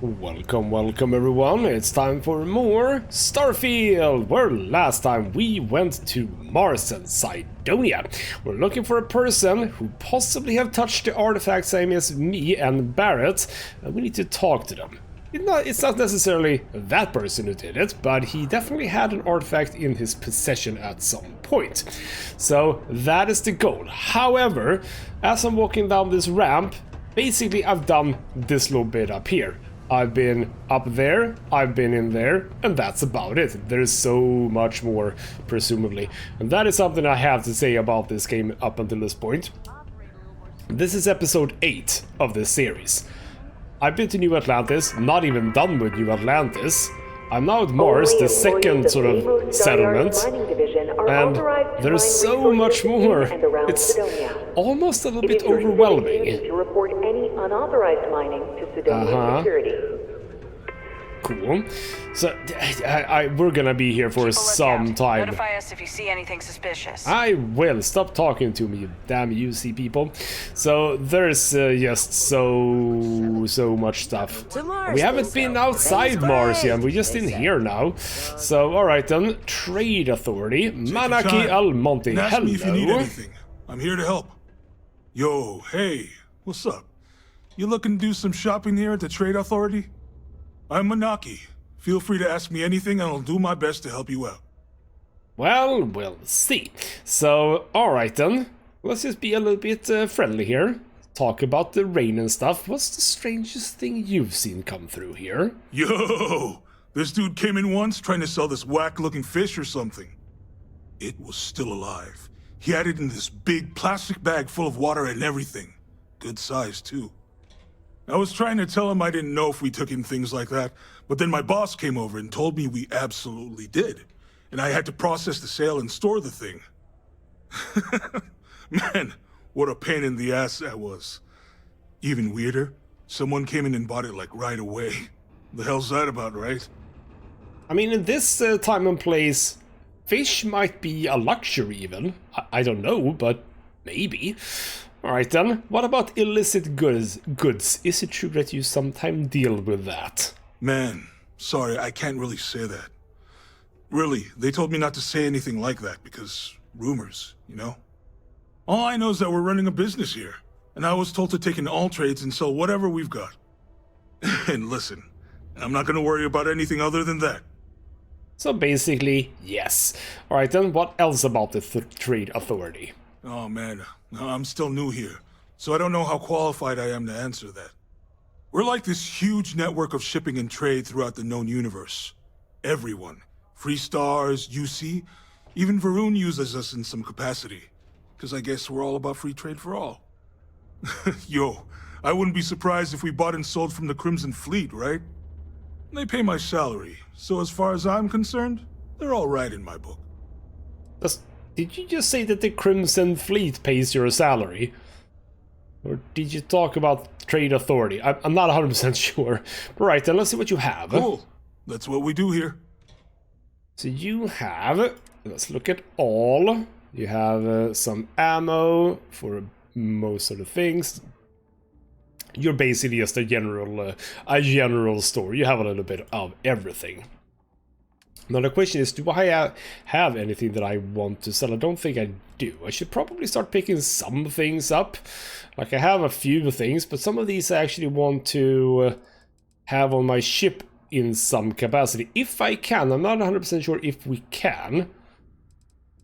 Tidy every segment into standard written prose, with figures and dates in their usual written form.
Welcome everyone, it's time for more Starfield, where last time we went to Mars and Cydonia. We're looking for a person who possibly have touched the artifact same as me and Barrett, and we need to talk to them. It's not necessarily that person who did it, but he definitely had an artifact in his possession at some point. So that is the goal. However, as I'm walking down this ramp, basically I've done this little bit up here. I've been up there, I've been in there, and that's about it. There's so much more, presumably. And that is something I have to say about this game up until this point. This is episode 8 of this series. I've been to New Atlantis, not even done with New Atlantis. I'm now at Mars, the second sort of settlement, and there's so much more. It's almost a little bit overwhelming. Cool. So we're gonna be here for some time. Notify us if you see anything suspicious. I will. Stop talking to me, you damn UC people. So there's just so much stuff. We haven't been outside Mars yet. We're just in here now. So all right then. Trade Authority, Manaki Almonte. Ask me if you need Hello. anything. I'm here to help. Yo, hey, what's up? You looking to do some shopping here at the Trade Authority? I'm Manaki. Feel free to ask me anything and I'll do my best to help you out. Well, we'll see. So, alright then. Let's just be a little bit friendly here. Talk about the rain and stuff. What's the strangest thing you've seen come through here? Yo! This dude came in once trying to sell this whack-looking fish or something. It was still alive. He had it in this big plastic bag full of water and everything. Good size, too. I was trying to tell him I didn't know if we took in things like that, but then my boss came over and told me we absolutely did. And I had to process the sale and store the thing. Man, what a pain in the ass that was. Even weirder, someone came in and bought it like right away. The hell's that about, right? I mean, in this time and place, fish might be a luxury even. I don't know, but maybe. Alright then, what about illicit goods? Is it true that you sometimes deal with that? Man, sorry, I can't really say that. Really, they told me not to say anything like that because rumors, you know? All I know is that we're running a business here, and I was told to take in all trades and sell whatever we've got. And listen, I'm not gonna worry about anything other than that. So basically, yes. Alright then, what else about the Trade Authority? Oh man, I'm still new here, so I don't know how qualified I am to answer that. We're like this huge network of shipping and trade throughout the known universe. Everyone, Free Stars, UC, even Varun uses us in some capacity. Because I guess we're all about free trade for all. Yo, I wouldn't be surprised if we bought and sold from the Crimson Fleet, right? They pay my salary, so as far as I'm concerned, they're all right in my book. Did you just say that the Crimson Fleet pays your salary? Or did you talk about Trade Authority? I'm not 100% sure. Right then, let's see what you have. Cool. That's what we do here. So you have, let's look at all. You have some ammo for most of the things. You're basically just a general store. You have a little bit of everything. Now the question is, do I have anything that I want to sell? I don't think I do. I should probably start picking some things up. Like I have a few things, but some of these I actually want to have on my ship in some capacity. If I can, I'm not 100% sure if we can.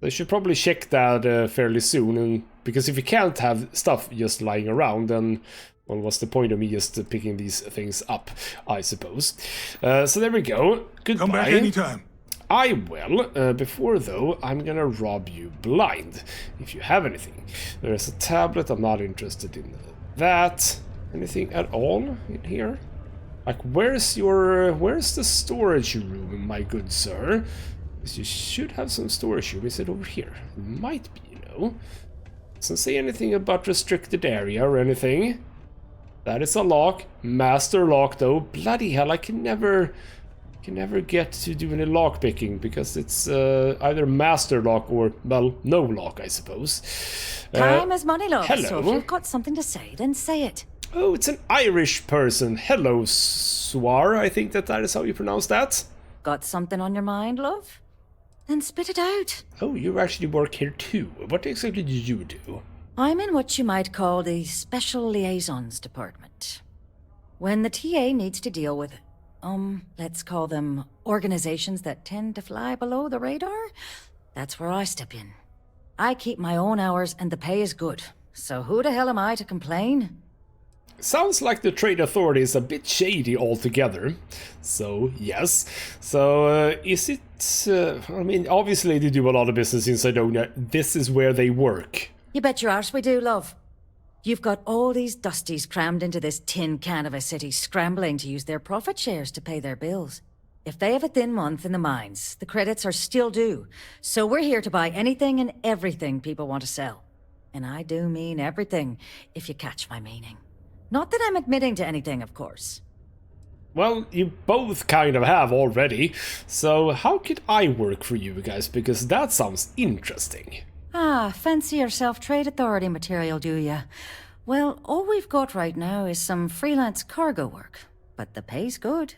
I should probably check that fairly soon, and because if we can't have stuff just lying around, then well, what's the point of me just picking these things up, I suppose. So there we go. Goodbye. Come back anytime. I will. Before though, I'm gonna rob you blind, if you have anything. There's a tablet, I'm not interested in that. Anything at all in here? Like, where's the storage room, my good sir? Because you should have some storage room. Is it over here? It might be, you know. Doesn't say anything about restricted area or anything. That is a lock. Master lock though. Bloody hell, I can never get to do any lock picking because it's either master lock or, well, no lock, I suppose. Time is money, love. Hello. So if you've got something to say, then say it. Oh, it's an Irish person. Hello, Swar. I think that is how you pronounce that. Got something on your mind, love? Then spit it out. Oh, you actually work here too. What exactly do you do? I'm in what you might call the Special Liaisons Department. When the TA needs to deal with, let's call them organizations that tend to fly below the radar, that's where I step in. I keep my own hours and the pay is good. So who the hell am I to complain? Sounds like the trade authority is a bit shady altogether. So, yes. So, is it... I mean, obviously they do a lot of business in Cydonia. This is where they work. You bet your arse we do, love. You've got all these dusties crammed into this tin can of a city, scrambling to use their profit shares to pay their bills. If they have a thin month in the mines, the credits are still due. So we're here to buy anything and everything people want to sell. And I do mean everything, if you catch my meaning. Not that I'm admitting to anything, of course. Well, you both kind of have already. So how could I work for you guys? Because that sounds interesting. Ah, fancy yourself trade authority material, do ya? Well, all we've got right now is some freelance cargo work, but the pay's good.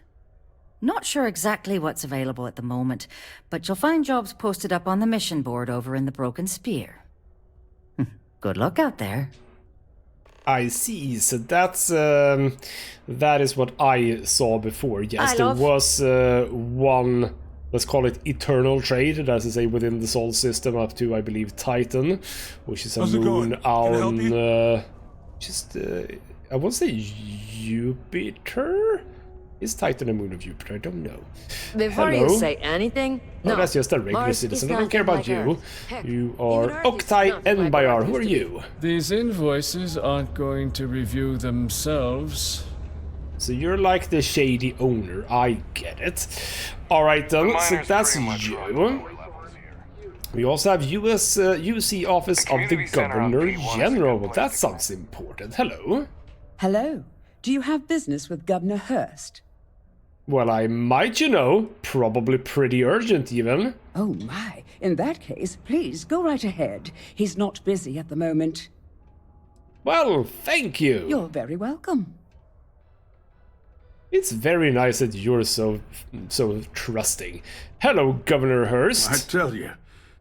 Not sure exactly what's available at the moment, but you'll find jobs posted up on the mission board over in the Broken Spear. Good luck out there. I see, so that's that is what I saw before. Yes, there was one, let's call it eternal trade, that is within the Sol system up to, I believe, Titan, which is a moon on I won't say Jupiter. Is Titan a moon of Jupiter? I don't know. Before you say anything, no, that's just a regular Mars citizen. is I don't care about nothing you. like Earth. Heck, You are even Earth is Octai nothing like Enbayar. Earth Who are used to you? These invoices aren't going to review themselves. So you're like the shady owner. I get it. Alright then, so that's you. We also have UC Office of the Governor General. Well, that sounds important. Hello. Hello. Do you have business with Governor Hurst? Well, I might, you know. Probably pretty urgent, even. Oh my. In that case, please go right ahead. He's not busy at the moment. Well, thank you. You're very welcome. It's very nice that you're so trusting. Hello, Governor Hurst. I tell you,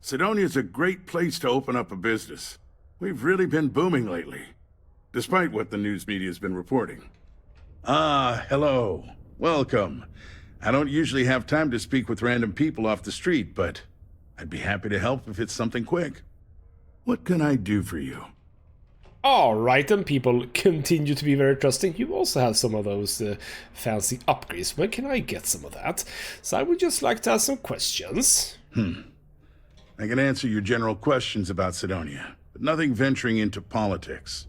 Cydonia's a great place to open up a business. We've really been booming lately, despite what the news media's been reporting. Ah, hello. Welcome. I don't usually have time to speak with random people off the street, but I'd be happy to help if it's something quick. What can I do for you? Alright, and people continue to be very trusting. You also have some of those fancy upgrades. When can I get some of that? So I would just like to ask some questions. I can answer your general questions about Cydonia, but nothing venturing into politics.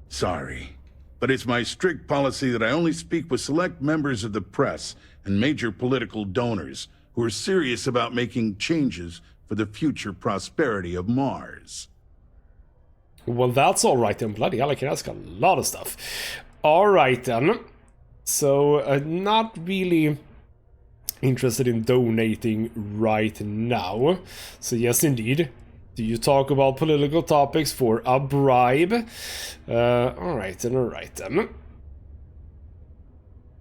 Sorry, but it's my strict policy that I only speak with select members of the press and major political donors who are serious about making changes for the future prosperity of Mars. Well, that's alright then. Bloody hell, I can ask a lot of stuff. Alright then. So, not really interested in donating right now. So yes, indeed. Do you talk about political topics for a bribe? Alright then.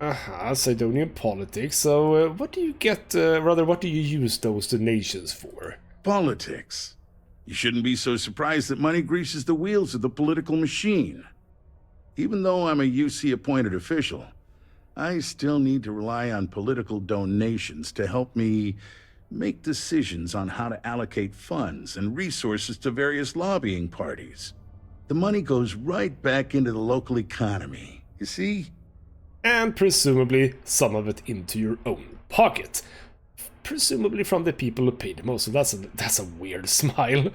Cydonian politics. So, what do you get, what do you use those donations for? Politics. You shouldn't be so surprised that money greases the wheels of the political machine. Even though I'm a UC-appointed official, I still need to rely on political donations to help me make decisions on how to allocate funds and resources to various lobbying parties. The money goes right back into the local economy, you see? And presumably some of it into your own pocket. Presumably from the people who pay the most. So that's a weird smile.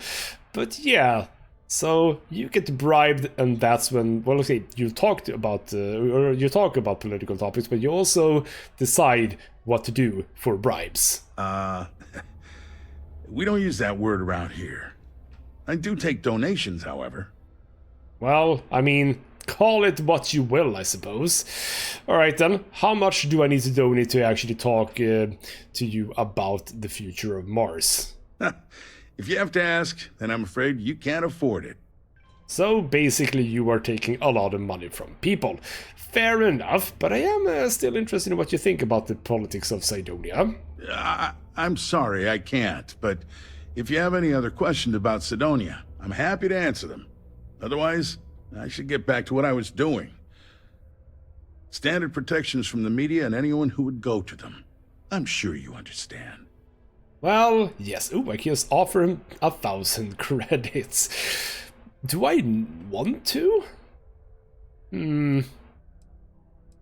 But yeah, so you get bribed, and that's when, well, okay, you talk about political topics, but you also decide what to do for bribes. We don't use that word around here. I do take donations, however. Well, I mean, call it what you will, I suppose. Alright then, how much do I need to donate to actually talk to you about the future of Mars? If you have to ask, then I'm afraid you can't afford it. So basically you are taking a lot of money from people. Fair enough, but I am still interested in what you think about the politics of Cydonia. I'm sorry, I can't, but if you have any other questions about Cydonia, I'm happy to answer them. Otherwise, I should get back to what I was doing. Standard protections from the media and anyone who would go to them. I'm sure you understand. Well, yes. Ooh, I can just offer him 1,000 credits. Do I want to?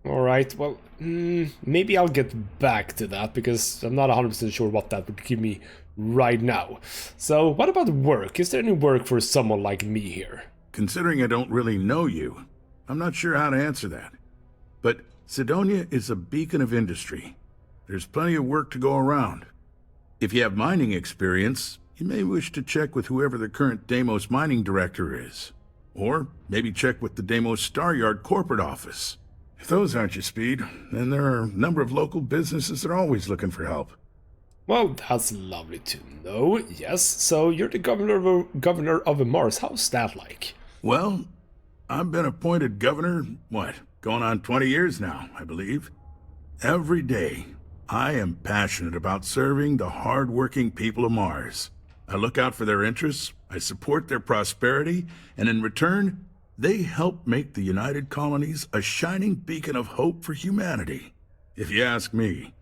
Alright, well, maybe I'll get back to that, because I'm not 100% sure what that would give me right now. So, what about work? Is there any work for someone like me here? Considering I don't really know you, I'm not sure how to answer that. But Cydonia is a beacon of industry. There's plenty of work to go around. If you have mining experience, you may wish to check with whoever the current Deimos mining director is. Or maybe check with the Deimos Star Yard corporate office. If those aren't your speed, then there are a number of local businesses that are always looking for help. Well, that's lovely to know, yes. So you're the governor of Mars. How's that like? Well, I've been appointed governor, going on 20 years now, I believe. Every day, I am passionate about serving the hard-working people of Mars. I look out for their interests, I support their prosperity, and in return, they help make the United Colonies a shining beacon of hope for humanity. If you ask me,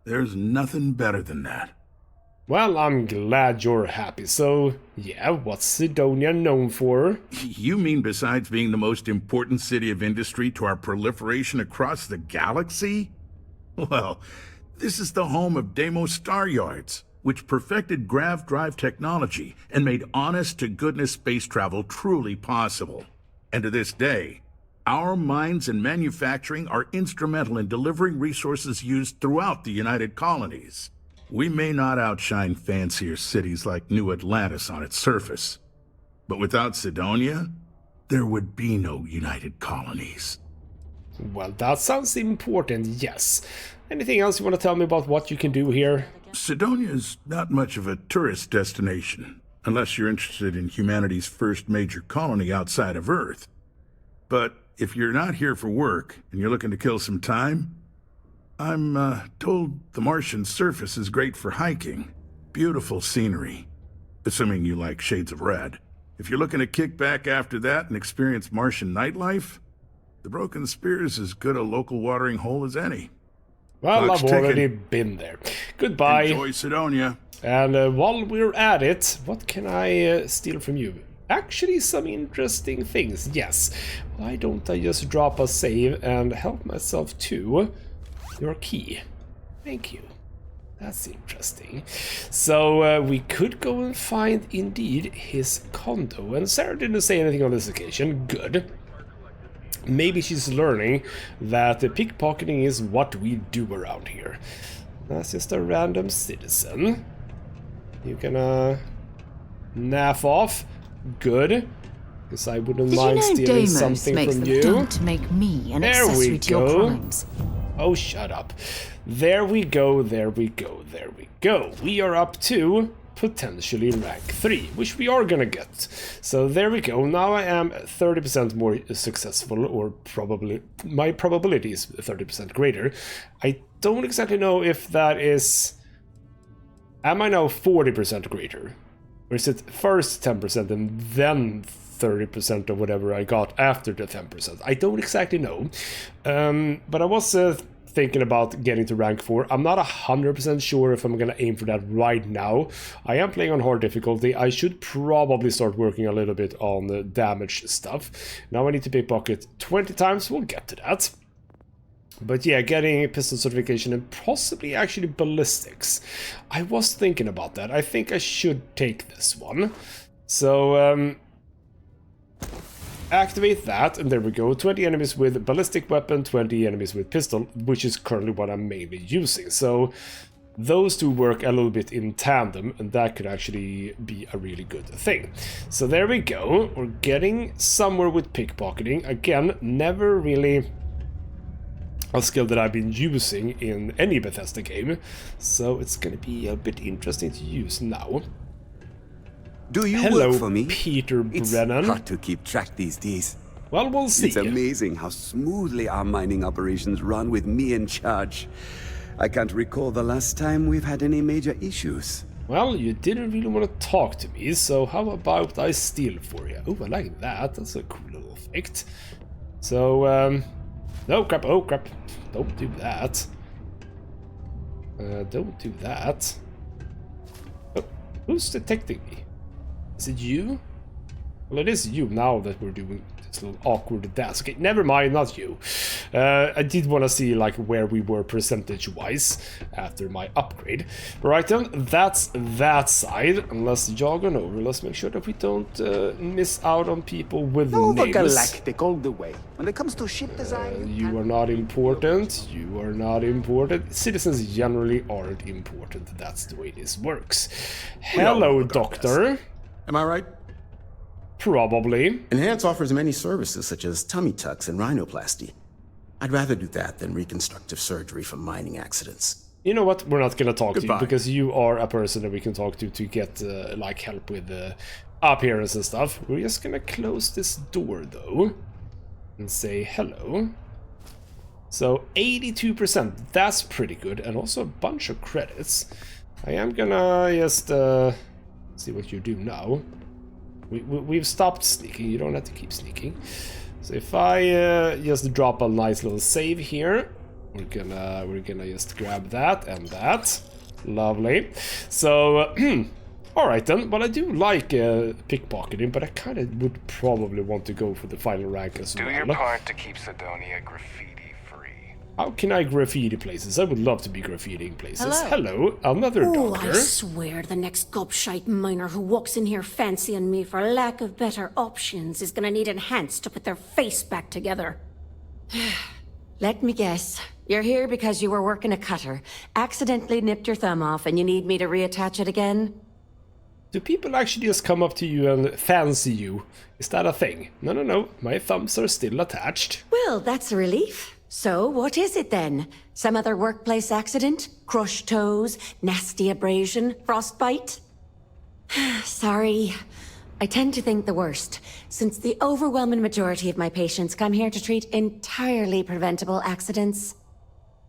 there's nothing better than that. Well, I'm glad you're happy. So, yeah, what's Cydonia known for? You mean besides being the most important city of industry to our proliferation across the galaxy? Well, this is the home of Deimos Star Yards, which perfected grav drive technology and made honest-to-goodness space travel truly possible. And to this day, our mines and manufacturing are instrumental in delivering resources used throughout the United Colonies. We may not outshine fancier cities like New Atlantis on its surface, but without Cydonia, there would be no United Colonies. Well, that sounds important, yes. Anything else you want to tell me about what you can do here? Cydonia is not much of a tourist destination, unless you're interested in humanity's first major colony outside of Earth. But if you're not here for work and you're looking to kill some time, I'm told the Martian surface is great for hiking. Beautiful scenery, assuming you like shades of red. If you're looking to kick back after that and experience Martian nightlife, the Broken Spear is as good a local watering hole as any. Well, Clock's I've already ticking. been there. Goodbye. Enjoy Cydonia. And while we're at it, what can I steal from you? Actually, some interesting things, yes. Why don't I just drop a save and help myself to your key? Thank you. That's interesting. So we could go and find, indeed, his condo. And Sarah didn't say anything on this occasion. Good. Maybe she's learning that pickpocketing is what we do around here. That's just a random citizen. You can naff off. Good. Because I wouldn't mind stealing Deimos something makes from them you. don't make me an There we accessory to your go. crimes. Oh, shut up. There we go, there we go, there we go. We are up to potentially rank 3, which we are gonna get. So there we go. Now I am 30% more successful, or probably my probability is 30% greater. I don't exactly know if that is... Am I now 40% greater? Or is it first 10% and then 30% of whatever I got after the 10%? I don't exactly know. But I was thinking about getting to rank 4. I'm not 100% sure if I'm gonna aim for that right now. I am playing on hard difficulty. I should probably start working a little bit on the damage stuff. Now I need to pickpocket 20 times. We'll get to that. But yeah, getting pistol certification and possibly actually ballistics. I was thinking about that. I think I should take this one. So, activate that, and there we go. 20 enemies with ballistic weapon, 20 enemies with pistol, which is currently what I'm mainly using. So, those two work a little bit in tandem, and that could actually be a really good thing. So there we go. We're getting somewhere with pickpocketing. Again, never really a skill that I've been using in any Bethesda game, so it's gonna be a bit interesting to use now. Do you Hello, work for me? Peter It's Brennan. hard to keep track these days. Well, we'll see. It's amazing how smoothly our mining operations run with me in charge. I can't recall the last time we've had any major issues. Well, you didn't really want to talk to me, so how about I steal for you? Oh, I like that. That's a cool little effect. So, oh crap, oh crap. Don't do that. Don't do that. Oh, who's detecting me? Is it you? Well, it is you now that we're doing this little awkward dance. Okay, never mind, not you. I did want to see like where we were percentage-wise after my upgrade. Right then, that's that side. And let's jog on over. Let's make sure that we don't miss out on people with names. Galactic all the way. When it comes to ship design, You are not important. You are not important. Citizens generally aren't important. That's the way this works. Hello, Doctor. Am I right? Probably. Enhance offers many services such as tummy tucks and rhinoplasty. I'd rather do that than reconstructive surgery from mining accidents. You know what? We're not gonna talk to you Goodbye. because you are a person that we can talk to get like help with appearance and stuff. We're just gonna close this door though and say hello. So 82%, that's pretty good, and also a bunch of credits. I am gonna just see what you do now. We've stopped sneaking. You don't have to keep sneaking. So if I just drop a nice little save here, we're gonna just grab that and that. Lovely. So all right then. But I do like pickpocketing, but I kind of would probably want to go for the final rank as well. Do your part to keep Sidonia graffiti-free. How can I graffiti places? I would love to be graffitiing places. Hello. Another doctor. I swear the next gobshite miner who walks in here fancying me for lack of better options is gonna need enhanced to put their face back together. Let me guess. You're here because you were working a cutter, accidentally nipped your thumb off, and you need me to reattach it again? Do people actually just come up to you and fancy you? Is that a thing? No. My thumbs are still attached. Well, that's a relief. So, what is it then? Some other workplace accident? Crushed toes? Nasty abrasion? Frostbite? Sorry. I tend to think the worst, since the overwhelming majority of my patients come here to treat entirely preventable accidents.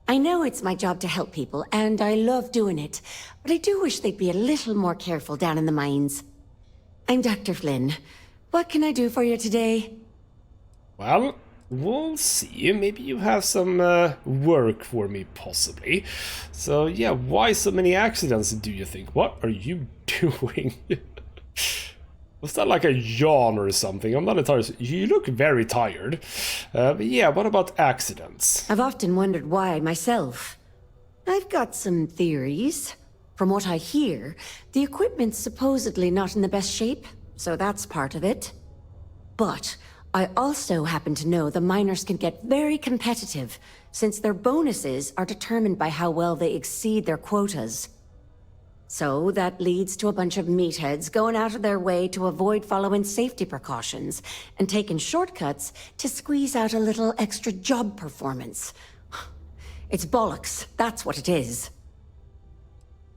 I know it's my job to help people, and I love doing it, but I do wish they'd be a little more careful down in the mines. I'm Dr. Flynn. What can I do for you today? Well, we'll see. Maybe you have some work for me, possibly. So, yeah, why so many accidents, do you think? What are you doing? Was that like a yawn or something? I'm not entirely sure. You look very tired. But yeah, what about accidents? I've often wondered why myself. I've got some theories. From what I hear, the equipment's supposedly not in the best shape, so that's part of it. But I also happen to know the miners can get very competitive, since their bonuses are determined by how well they exceed their quotas. So that leads to a bunch of meatheads going out of their way to avoid following safety precautions and taking shortcuts to squeeze out a little extra job performance. It's bollocks, that's what it is.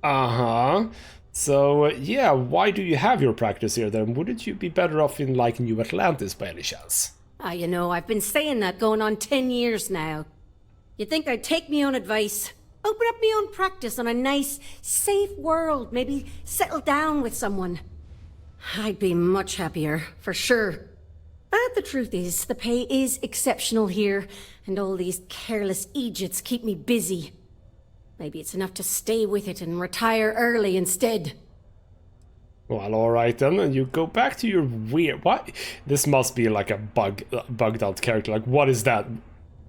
Uh-huh. So, yeah, why do you have your practice here then? Wouldn't you be better off in, like, New Atlantis by any chance? You know, I've been saying that going on 10 years now. You'd think I'd take me own advice, open up my own practice on a nice, safe world, maybe settle down with someone. I'd be much happier, for sure. But the truth is, the pay is exceptional here, and all these careless Egypts keep me busy. Maybe it's enough to stay with it and retire early instead. Well, alright then, and you go back to your weird... What? This must be like a bugged out character, like what is that?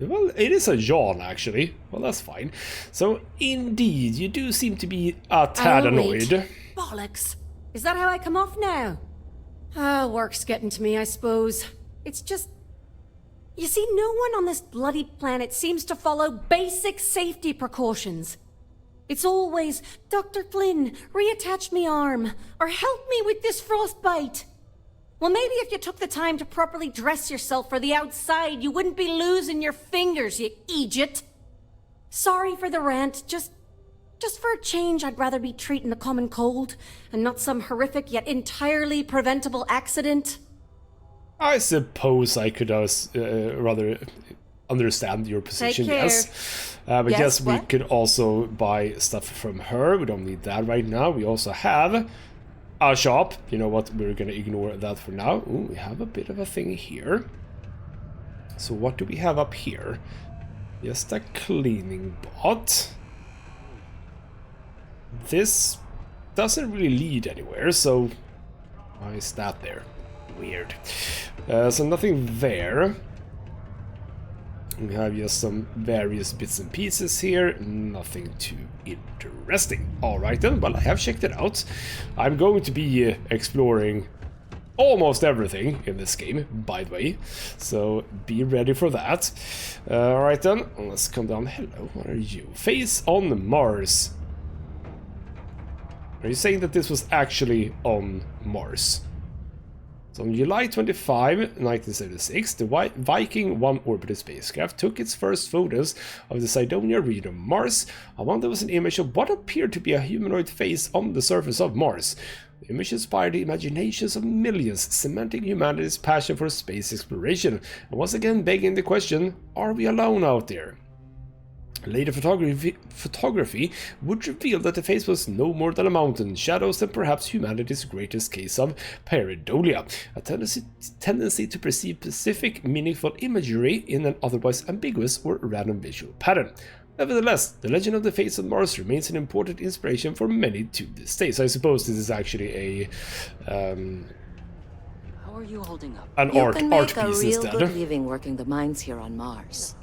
Well, it is a yawn, actually. Well, that's fine. So, indeed, you do seem to be a tad annoyed. Bollocks. Is that how I come off now? Work's getting to me, I suppose. It's just... You see, no one on this bloody planet seems to follow basic safety precautions. It's always, Dr. Flynn, reattach me arm, or help me with this frostbite. Well, maybe if you took the time to properly dress yourself for the outside, you wouldn't be losing your fingers, you Egypt. Sorry for the rant, just Just for a change, I'd rather be treating the common cold, and not some horrific yet entirely preventable accident. I suppose I could rather understand your position, Take care. yes. But Yes, yes, we what? could also buy stuff from her. We don't need that right now. We also have a shop. You know what? We're gonna ignore that for now. Ooh, we have a bit of a thing here. So what do we have up here? Just a cleaning bot. This doesn't really lead anywhere, so why is that there? Weird. So nothing there. We have just some various bits and pieces here. Nothing too interesting. Alright then, well, I have checked it out. I'm going to be exploring almost everything in this game, by the way. So be ready for that. Alright then, let's come down. Hello, what are you? Face on Mars. Are you saying that this was actually on Mars? So on July 25, 1976, the Viking 1 orbital spacecraft took its first photos of the Cydonia region of Mars. Among them was an image of what appeared to be a humanoid face on the surface of Mars. The image inspired the imaginations of millions, cementing humanity's passion for space exploration, and once again begging the question, are we alone out there? Later photography would reveal that the face was no more than a mountain, shadows, and perhaps humanity's greatest case of pareidolia, a tendency to perceive specific, meaningful imagery in an otherwise ambiguous or random visual pattern. Nevertheless, the legend of the face on Mars remains an important inspiration for many to this day. So I suppose this is actually a How are you holding up? an You art can make a piece real instead. good living working the mines here on Mars.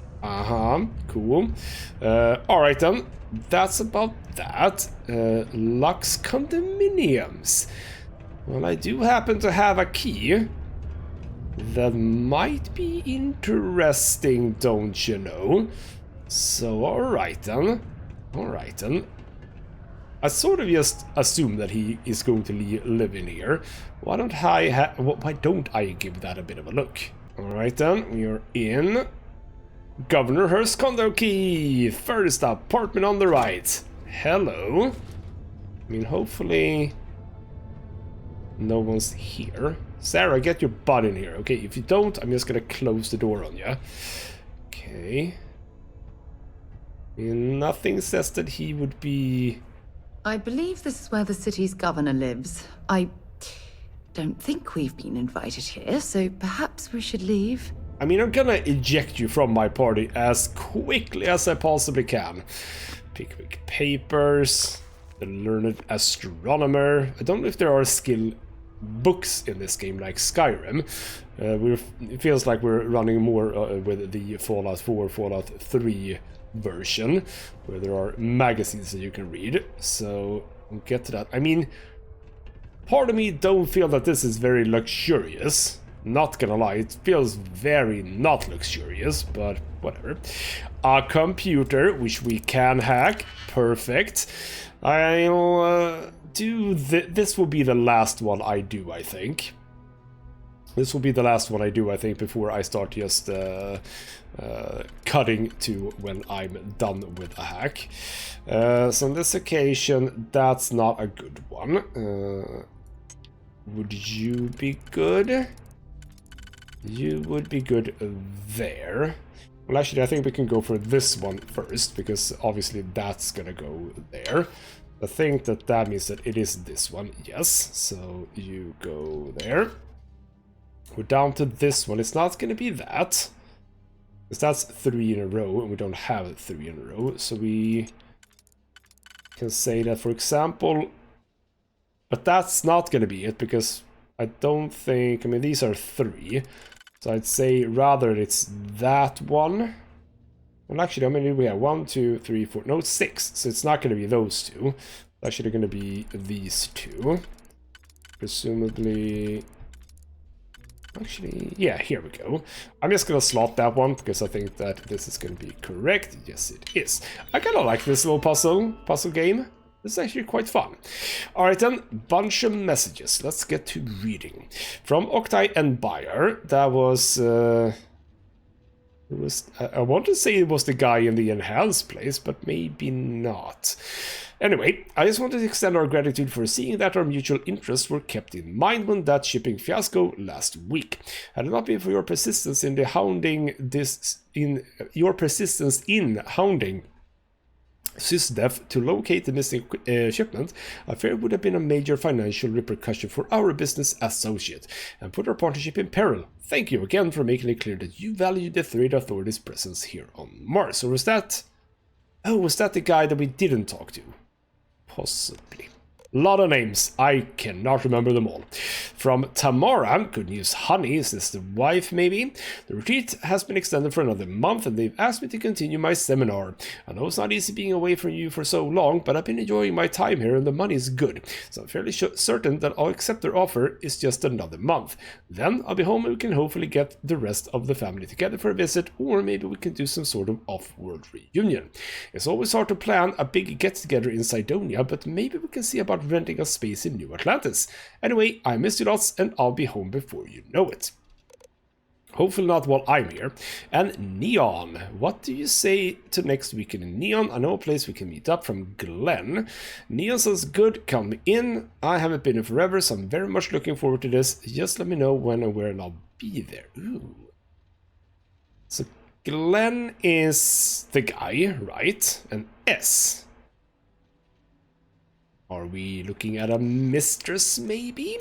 Cool. Alright then, that's about that. Lux condominiums. Well, I do happen to have a key that might be interesting, don't you know? So, alright then. Alright then. I sort of just assume that he is going to live in here. Why don't I give that a bit of a look? Alright then, we're in Governor Hearst condo key. First apartment on the right. Hello. I mean, hopefully no one's here. Sarah, get your butt in here. Okay, if you don't, I'm just gonna close the door on you. Okay. I mean, nothing says that he would be... I believe this is where the city's governor lives. I don't think we've been invited here, so perhaps we should leave. I mean, I'm gonna eject you from my party as quickly as I possibly can. Pickwick papers, the learned astronomer. I don't know if there are skill books in this game like Skyrim. It feels like we're running more with the Fallout 4, Fallout 3 version, where there are magazines that you can read. So we'll get to that. I mean, part of me don't feel that this is very luxurious. Not gonna lie, it feels very not luxurious, but whatever. A computer, which we can hack. Perfect. I'll do this will be the last one I do, I think. This will be the last one I do, I think, before I start just cutting to when I'm done with a hack. So on this occasion, that's not a good one. Would you be good? You would be good there. Well, actually, I think we can go for this one first, because obviously that's gonna go there. I think that means that it is this one, yes. So you go there. We're down to this one. It's not gonna be that, because that's 3 in a row, and we don't have 3 in a row. So we can say that, for example, but that's not gonna be it, because I don't think, I mean, these are 3. So I'd say rather it's that one. Well, actually, how many do we have? 1, 2, 3, 4, no, 6. So it's not going to be those two. It's actually going to be these two. Presumably... Actually, yeah, here we go. I'm just going to slot that one, because I think that this is going to be correct. Yes, it is. I kind of like this little puzzle game. This is actually quite fun. Alright then, bunch of messages. Let's get to reading. From Octai and Bayer, that was... It was, I want to say it was the guy in the enhanced place, but maybe not. Anyway, I just wanted to extend our gratitude for seeing that our mutual interests were kept in mind when that shipping fiasco last week. Had it not been for your persistence in hounding SysDef to locate the missing shipment, I fear it would have been a major financial repercussion for our business associate and put our partnership in peril. Thank you again for making it clear that you value the Thread Authority's presence here on Mars. Or was that... Oh, was that the guy that we didn't talk to? Possibly. A lot of names. I cannot remember them all. From Tamara, good news, honey, is this the wife maybe? The retreat has been extended for another month and they've asked me to continue my seminar. I know it's not easy being away from you for so long, but I've been enjoying my time here and the money is good. So I'm fairly certain that I'll accept their offer. It's just another month. Then I'll be home and we can hopefully get the rest of the family together for a visit, or maybe we can do some sort of off-world reunion. It's always hard to plan a big get-together in Cydonia, but maybe we can see about renting a space in New Atlantis. Anyway, I miss you lots and I'll be home before you know it. Hopefully not while I'm here. And Neon, what do you say to next weekend in Neon? I know a place we can meet up. From Glenn. Neon says good, come in. I haven't been in forever, so I'm very much looking forward to this. Just let me know when and where and I'll be there. Ooh. So Glenn is the guy, right? And S. Are we looking at a mistress, maybe?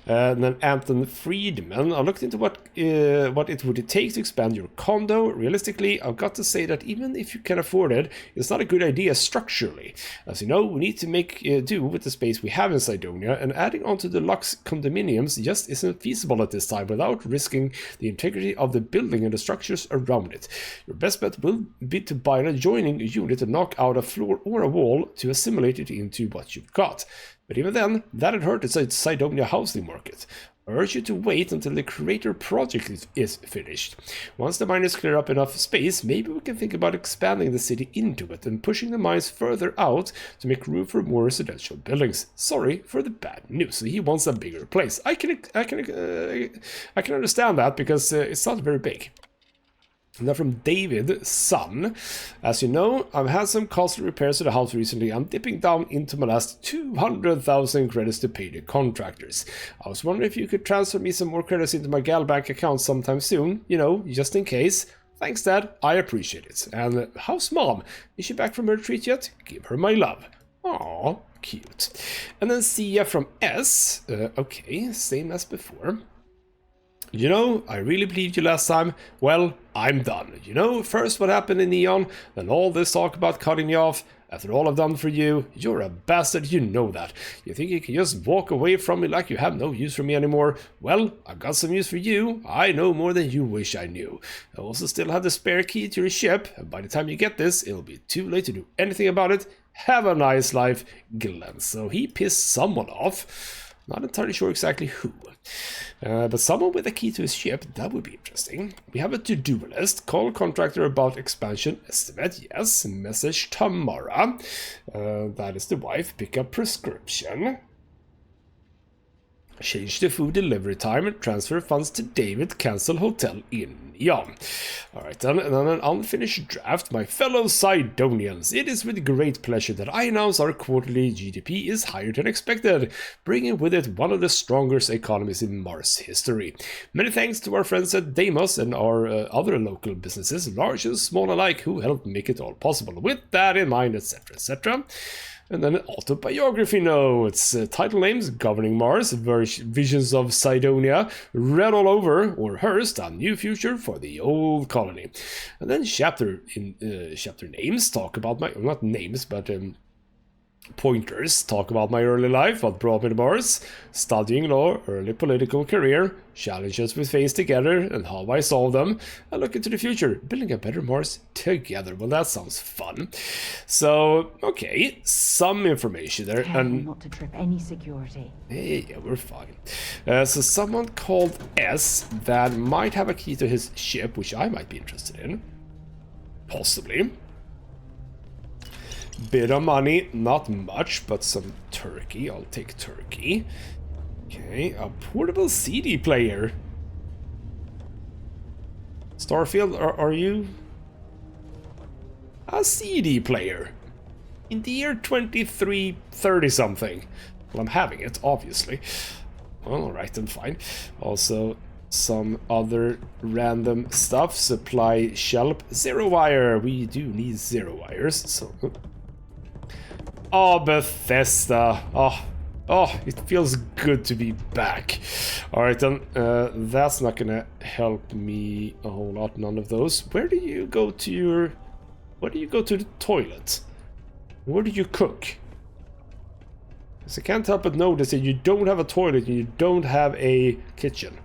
And then Anton Friedman. I looked into what it would take to expand your condo. Realistically, I've got to say that even if you can afford it, it's not a good idea structurally. As you know, we need to make do with the space we have in Cydonia, and adding on to the Lux condominiums just isn't feasible at this time without risking the integrity of the building and the structures around it. Your best bet will be to buy an adjoining unit and knock out a floor or a wall to assimilate it into what you've got. But even then, that'd hurt the Cydonia housing market. I urge you to wait until the Creator project is finished. Once the miners clear up enough space, maybe we can think about expanding the city into it and pushing the mines further out to make room for more residential buildings. Sorry for the bad news. So he wants a bigger place. I can understand that because it's not very big. And then from David, son, as you know, I've had some costly repairs to the house recently. I'm dipping down into my last 200,000 credits to pay the contractors. I was wondering if you could transfer me some more credits into my Gal Bank account sometime soon, you know, just in case. Thanks, Dad, I appreciate it. And how's Mom? Is she back from her retreat yet? Give her my love. Aww, cute. And then Sia from S, okay, same as before. You know, I really believed you last time. Well, I'm done. You know, first what happened in Neon, then all this talk about cutting me off. After all I've done for you, you're a bastard, you know that. You think you can just walk away from me like you have no use for me anymore? Well, I've got some use for you. I know more than you wish I knew. I also still have the spare key to your ship, and by the time you get this, it'll be too late to do anything about it. Have a nice life, Glenn. So he pissed someone off. Not entirely sure exactly who. But someone with a key to his ship, that would be interesting. We have a to-do list. Call contractor about expansion estimate. Yes. Message Tamara. That is the wife. Pick up prescription. Change the food delivery time. Transfer funds to David. Cancel hotel in Neon. Alright then, and then an unfinished draft. My fellow Cydonians, it is with great pleasure that I announce our quarterly GDP is higher than expected, bringing with it one of the strongest economies in Mars history. Many thanks to our friends at Deimos and our other local businesses, large and small alike, who helped make it all possible. With that in mind, etc., etc. And then autobiography notes, title names, Governing Mars, Visions of Cydonia, Red All Over, or Hearst, A New Future for the Old Colony. And then chapter names, talk about my, not names, but pointers, talk about my early life, what brought me to Mars, studying law, early political career, challenges we faced together and how I solved them, and look into the future, building a better Mars together. Well, that sounds fun. So, okay, some information there. And not to trip any security. Yeah, we're fine. So someone called S that might have a key to his ship, which I might be interested in. Possibly. Bit of money, not much, but some turkey. I'll take turkey. Okay, a portable CD player. Starfield, are you a CD player? In the year 2330 something. Well, I'm having it, obviously. Well, alright, then fine. Also, some other random stuff. Supply shelf. 0 wire. We do need 0 wires, so... Oh, Bethesda. Oh, it feels good to be back. Alright then, that's not gonna help me a whole lot, none of those. Where do you go to your... Where do you go to the toilet? Where do you cook? Because I can't help but notice that you don't have a toilet and you don't have a kitchen.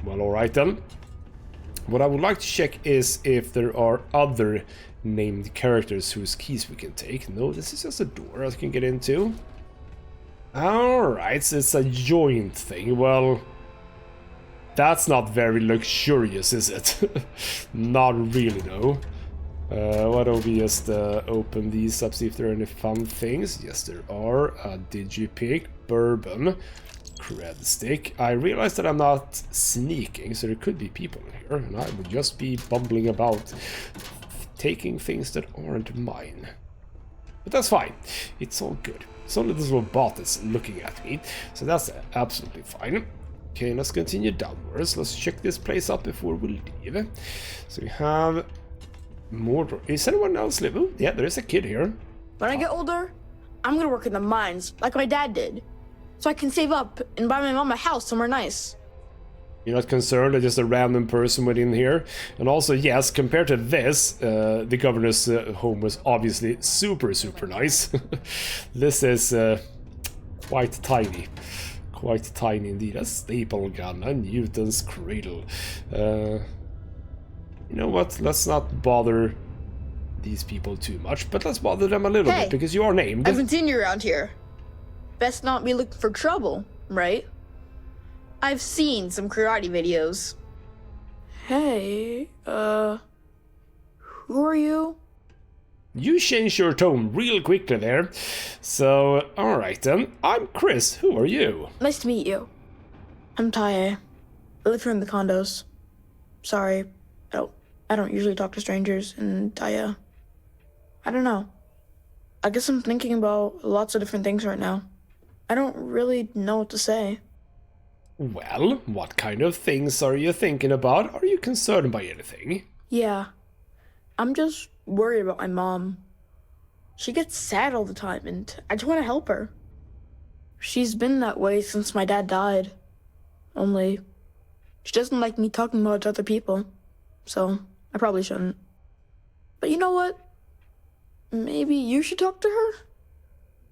Well, alright then. What I would like to check is if there are other named characters whose keys we can take. No, this is just a door I can get into. Alright, so it's a joint thing. Well, that's not very luxurious, is it? Not really, no. Why don't we just open these up, see if there are any fun things. Yes, there are. A digipick, bourbon, cred stick. I realize that I'm not sneaking, so there could be people in here, and I would just be bumbling about, taking things that aren't mine. But that's fine. It's all good. It's only this little bot that's looking at me, so that's absolutely fine. Okay, let's continue downwards. Let's check this place out before we leave. So we have more. Is anyone else living? Oh, yeah, there is a kid here. When I get older, I'm gonna work in the mines like my dad did, so I can save up and buy my mom a house somewhere nice. You're not concerned that just a random person went in here? And also, yes, compared to this, the governor's home was obviously super nice. This is quite tiny. Quite tiny indeed. A staple gun, a Newton's cradle. You know what? Let's not bother these people too much, but let's bother them a little bit, because you are named. I haven't seen you around here. Best not be looking for trouble, right? I've seen some karate videos. Hey, who are you? You changed your tone real quickly there. So, alright then. I'm Chris. Who are you? Nice to meet you. I'm Taye. I live here in the condos. Sorry, I don't usually talk to strangers, and I don't know. I guess I'm thinking about lots of different things right now. I don't really know what to say. Well, what kind of things are you thinking about? Are you concerned by anything? Yeah. I'm just worried about my mom. She gets sad all the time, and I just want to help her. She's been that way since my dad died. Only, she doesn't like me talking about it to other people, so I probably shouldn't. But you know what? Maybe you should talk to her?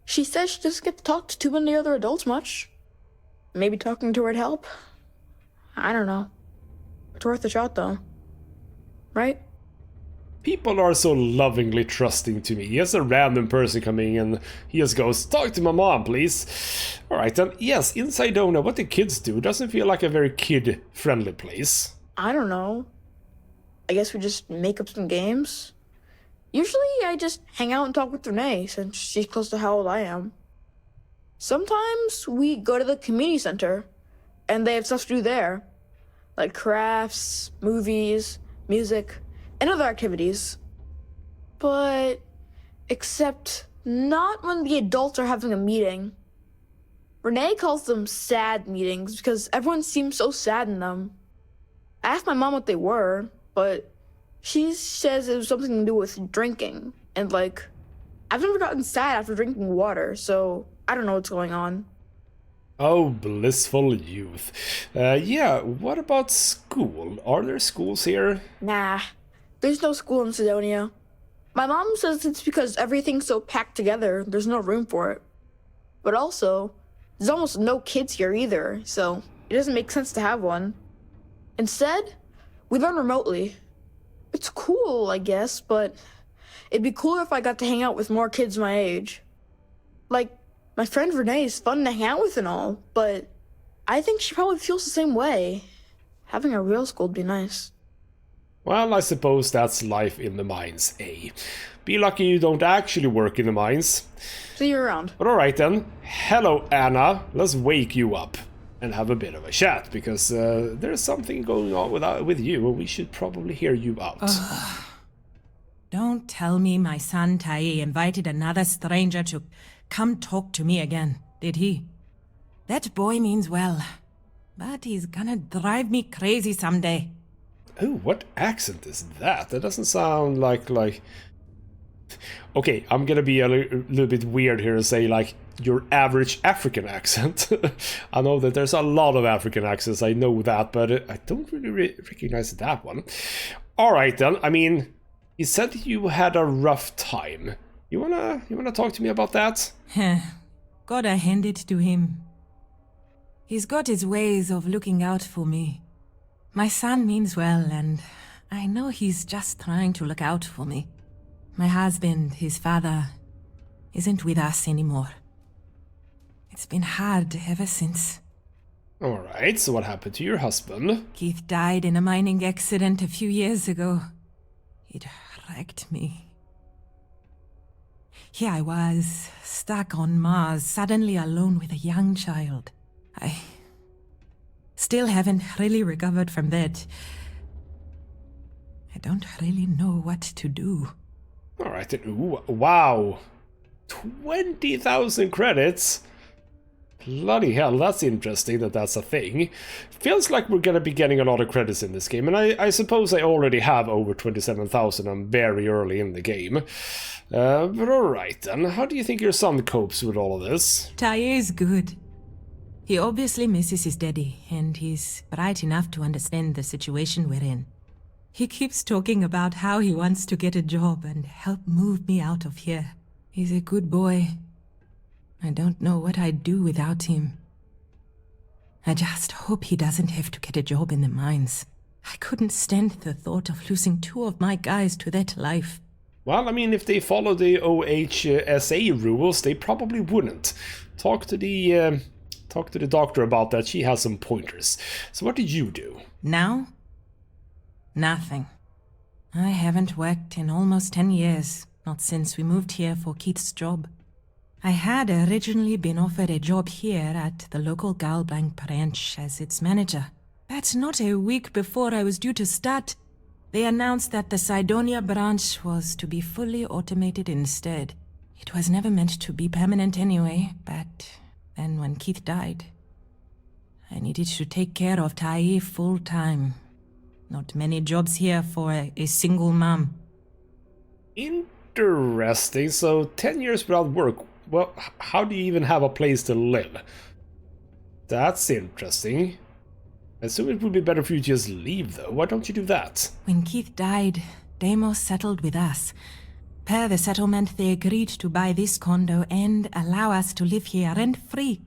She says she doesn't get to talk to too many other adults much. Maybe talking to her'd help? I don't know. It's worth a shot, though. Right? People are so lovingly trusting to me. Here's a random person coming in. He just goes, talk to my mom, please. Alright then. Yes, in Cydonia, what the kids do doesn't feel like a very kid-friendly place. I don't know. I guess we just make up some games? Usually I just hang out and talk with Renee, since she's close to how old I am. Sometimes we go to the community center, and they have stuff to do there. Like crafts, movies, music, and other activities. But, except not when the adults are having a meeting. Renee calls them sad meetings because everyone seems so sad in them. I asked my mom what they were, but she says it was something to do with drinking. And I've never gotten sad after drinking water, so I don't know what's going on. Oh, blissful youth. Yeah, what about school? Are there schools here? Nah, there's no school in Cydonia. My mom says it's because everything's so packed together, there's no room for it. But also, there's almost no kids here either, so it doesn't make sense to have one. Instead, we learn remotely. It's cool, I guess, but it'd be cooler if I got to hang out with more kids my age. My friend Renee is fun to hang out with and all, but I think she probably feels the same way. Having a real school would be nice. Well, I suppose that's life in the mines, eh? Be lucky you don't actually work in the mines. See you around. But alright then. Hello, Anna. Let's wake you up. and have a bit of a chat, because there's something going on with you, and we should probably hear you out. Don't tell me my son Tai invited another stranger to come talk to me again, did he? That boy means well, but he's gonna drive me crazy someday. Oh, what accent is that? That doesn't sound like... Okay, I'm gonna be a little bit weird here and say, like, your average African accent. I know that there's a lot of African accents, I know that, but I don't really recognize that one. Alright then, I mean, you said you had a rough time. You wanna talk to me about that? Gotta hand it to him. He's got his ways of looking out for me. My son means well, and I know he's just trying to look out for me. My husband, his father, isn't with us anymore. It's been hard ever since. Alright, so what happened to your husband? Keith died in a mining accident a few years ago. It wrecked me. Here I was, stuck on Mars, suddenly alone with a young child. I still haven't really recovered from that. I don't really know what to do. Alright, ooh, wow. 20,000 credits? Bloody hell, that's interesting that that's a thing. Feels like we're gonna be getting a lot of credits in this game, and I suppose I already have over 27,000. I'm very early in the game. But alright then, how do you think your son copes with all of this? Tai is good. He obviously misses his daddy, and he's bright enough to understand the situation we're in. He keeps talking about how he wants to get a job and help move me out of here. He's a good boy. I don't know what I'd do without him. I just hope he doesn't have to get a job in the mines. I couldn't stand the thought of losing 2 of my guys to that life. Well, I mean, if they follow the OHSA rules, they probably wouldn't. Talk to the doctor about that. She has some pointers. So what did you do? Now? Nothing. I haven't worked in almost 10 years, not since we moved here for Keith's job. I had originally been offered a job here at the local Galblanc branch as its manager. But not a week before I was due to start, they announced that the Cydonia branch was to be fully automated instead. It was never meant to be permanent anyway, but then when Keith died, I needed to take care of Tai full time. Not many jobs here for a single mom. Interesting. So 10 years without work. Well, how do you even have a place to live? That's interesting. I assume it would be better for you to just leave, though. Why don't you do that? When Keith died, Deimos settled with us. Per the settlement, they agreed to buy this condo and allow us to live here rent-free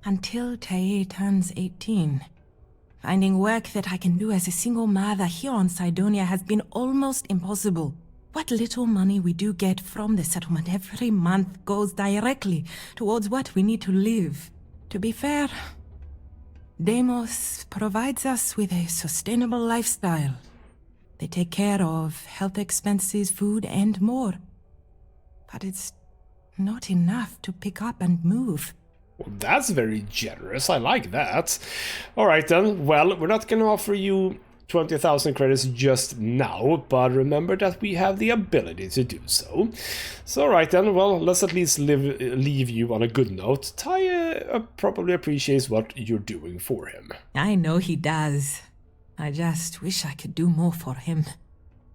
until Tai turns 18. Finding work that I can do as a single mother here on Cydonia has been almost impossible. What little money we do get from the settlement every month goes directly towards what we need to live. To be fair, Deimos provides us with a sustainable lifestyle. They take care of health expenses, food, and more. But it's not enough to pick up and move. Well, that's very generous. I like that. Alright then. Well, we're not going to offer you 20,000 credits just now, but remember that we have the ability to do so. So alright then, well, let's at least leave you on a good note. Tai probably appreciates what you're doing for him. I know he does. I just wish I could do more for him.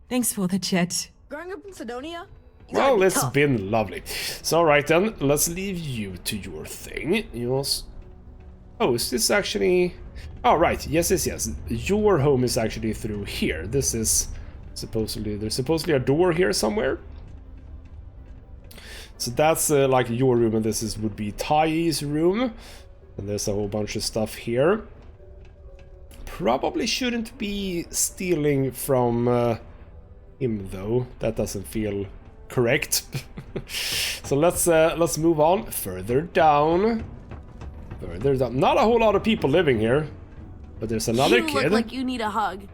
Thanks for the chat. Growing up in Cydonia? Well, it's been lovely. So alright then, let's leave you to your thing. Oh, is this actually... Oh, right. Yes. Your home is actually through here. This is supposedly... There's supposedly a door here somewhere. So that's like your room, and this would be Tai's room. And there's a whole bunch of stuff here. Probably shouldn't be stealing from him, though. That doesn't feel correct. So let's move on. Further down. Not a whole lot of people living here. But there's another kid. You look like you need a hug.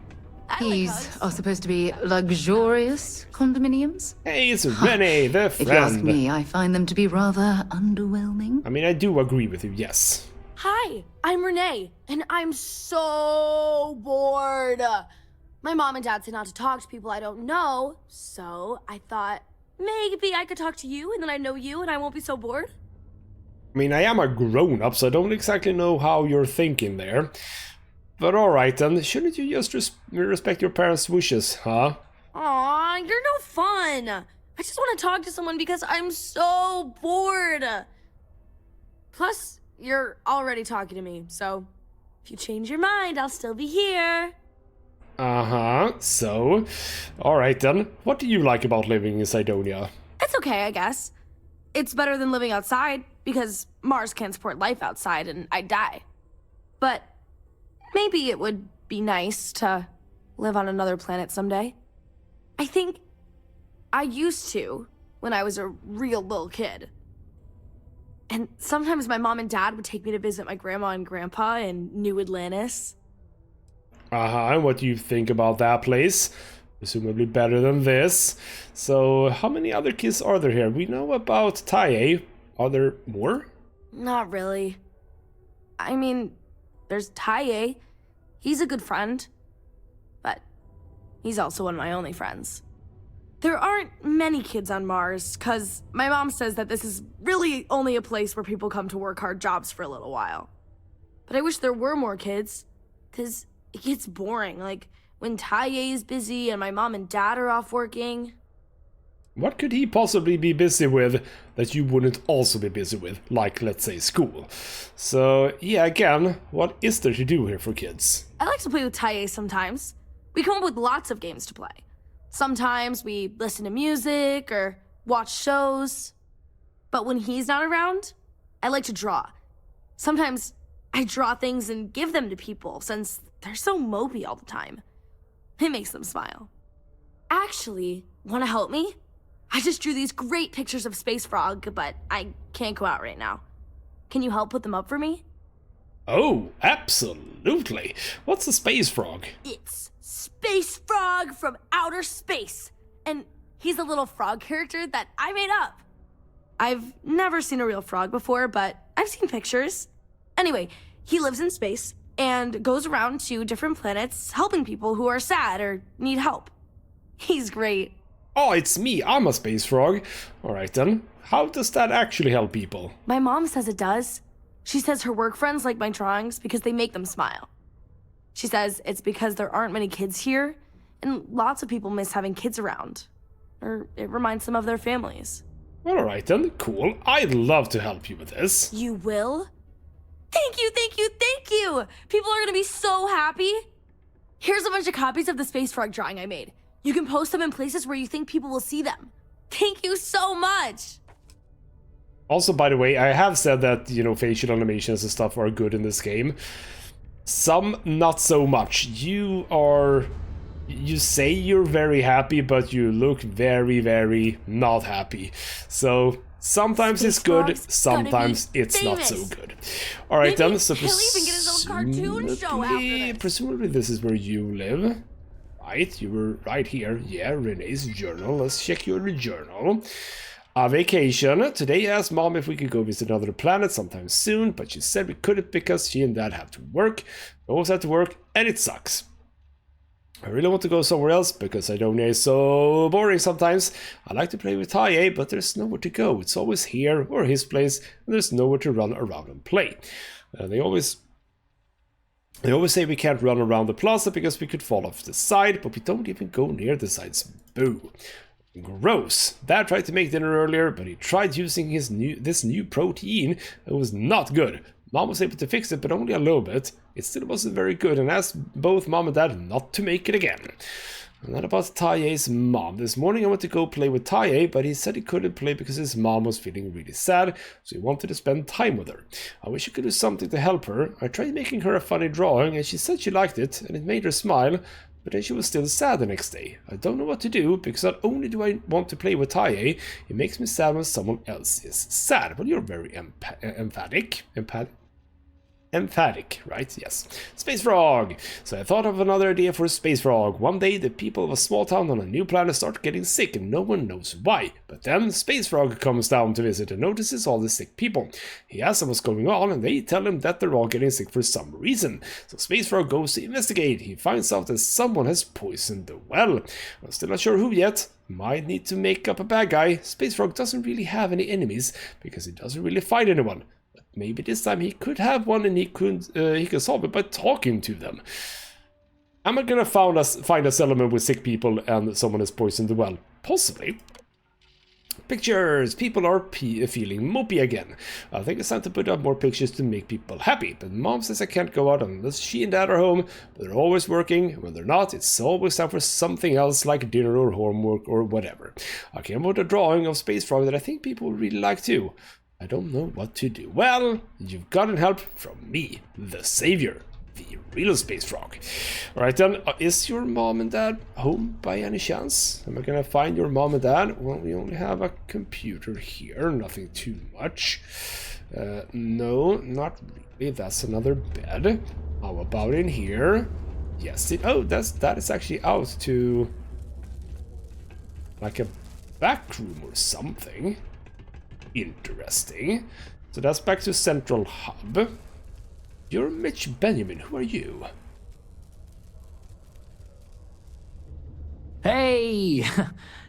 These are supposed to be luxurious condominiums? Hey, it's Renee, the friend. If you ask me, I find them to be rather underwhelming. I mean, I do agree with you, yes. Hi, I'm Renee, and I'm so bored. My mom and dad say not to talk to people I don't know, so I thought maybe I could talk to you, and then I know you, and I won't be so bored. I mean, I am a grown-up, so I don't exactly know how you're thinking there. But alright then, shouldn't you just respect your parents' wishes, huh? Aw, you're no fun. I just want to talk to someone because I'm so bored. Plus, you're already talking to me, so if you change your mind, I'll still be here. Uh-huh, so, alright then, what do you like about living in Cydonia? It's okay, I guess. It's better than living outside, because Mars can't support life outside and I'd die. But maybe it would be nice to live on another planet someday. I think I used to when I was a real little kid. And sometimes my mom and dad would take me to visit my grandma and grandpa in New Atlantis. Uh-huh, and what do you think about that place? Presumably better than this. So, how many other kids are there here? We know about Tae. Are there more? Not really. I mean, there's Tae. He's a good friend. But he's also one of my only friends. There aren't many kids on Mars, because my mom says that this is really only a place where people come to work hard jobs for a little while. But I wish there were more kids, because it gets boring, like when Tae is busy and my mom and dad are off working. What could he possibly be busy with that you wouldn't also be busy with, like, let's say, school? So, yeah, again, what is there to do here for kids? I like to play with Tae sometimes. We come up with lots of games to play. Sometimes we listen to music or watch shows. But when he's not around, I like to draw. Sometimes I draw things and give them to people since they're so mopey all the time. It makes them smile. Actually, want to help me? I just drew these great pictures of Space Frog, but I can't go out right now. Can you help put them up for me? Oh, absolutely. What's a Space Frog? It's Space Frog from outer space. And he's a little frog character that I made up. I've never seen a real frog before, but I've seen pictures. Anyway, he lives in space and goes around to different planets helping people who are sad or need help. He's great. Oh, it's me. I'm a Space Frog. Alright then. How does that actually help people? My mom says it does. She says her work friends like my drawings because they make them smile. She says it's because there aren't many kids here, and lots of people miss having kids around. Or it reminds them of their families. Alright then, cool. I'd love to help you with this. You will? Thank you, thank you, thank you! People are gonna be so happy! Here's a bunch of copies of the Space Frog drawing I made. You can post them in places where you think people will see them. Thank you so much! Also, by the way, I have said that, you know, facial animations and stuff are good in this game. Some, not so much. You say you're very happy, but you look very, very not happy. So, sometimes it's good, sometimes it's not so good. Alright then, so he'll even get his own cartoon show after this. Presumably this is where you live. Right, you were right here. Yeah, Renee's journal. Let's check your journal. A vacation. Today I asked Mom if we could go visit another planet sometime soon, but she said we couldn't because she and Dad have to work. We always have to work, and it sucks. I really want to go somewhere else because Cydonia is so boring sometimes. I like to play with Tae, but there's nowhere to go. It's always here or his place, and there's nowhere to run around and play. They always say we can't run around the plaza because we could fall off the side, but we don't even go near the sides. Boo. Gross. Dad tried to make dinner earlier, but he tried using this new protein. It was not good. Mom was able to fix it, but only a little bit. It still wasn't very good, and asked both Mom and Dad not to make it again. And that about Tae's mom. This morning I went to go play with Tae, but he said he couldn't play because his mom was feeling really sad, so he wanted to spend time with her. I wish I could do something to help her. I tried making her a funny drawing, and she said she liked it, and it made her smile, but then she was still sad the next day. I don't know what to do, because not only do I want to play with Tae, it makes me sad when someone else is sad. Well, you're very emphatic. Emphatic, right? Yes. Space Frog! So I thought of another idea for a Space Frog. One day the people of a small town on a new planet start getting sick and no one knows why. But then Space Frog comes down to visit and notices all the sick people. He asks them what's going on and they tell him that they're all getting sick for some reason. So Space Frog goes to investigate. He finds out that someone has poisoned the well. I'm still not sure who yet. Might need to make up a bad guy. Space Frog doesn't really have any enemies because he doesn't really fight anyone. Maybe this time he could have one and he could solve it by talking to them. Am I gonna find a settlement with sick people and someone has poisoned the well? Possibly. Pictures! People are feeling mopey again. I think it's time to put up more pictures to make people happy. But Mom says I can't go out unless she and Dad are home. But they're always working. When they're not, it's always time for something else like dinner or homework or whatever. I came up with a drawing of Space Frog that I think people would really like too. I don't know what to do. Well, you've gotten help from me, the savior, the real Space Frog. Alright then, is your mom and dad home by any chance? Am I gonna find your mom and dad? Well, we only have a computer here, nothing too much. No, not really. That's another bed. How about in here? Yes, that is actually out to like a back room or something. Interesting. So that's back to Central Hub. You're Mitch Benjamin. Who are you? Hey!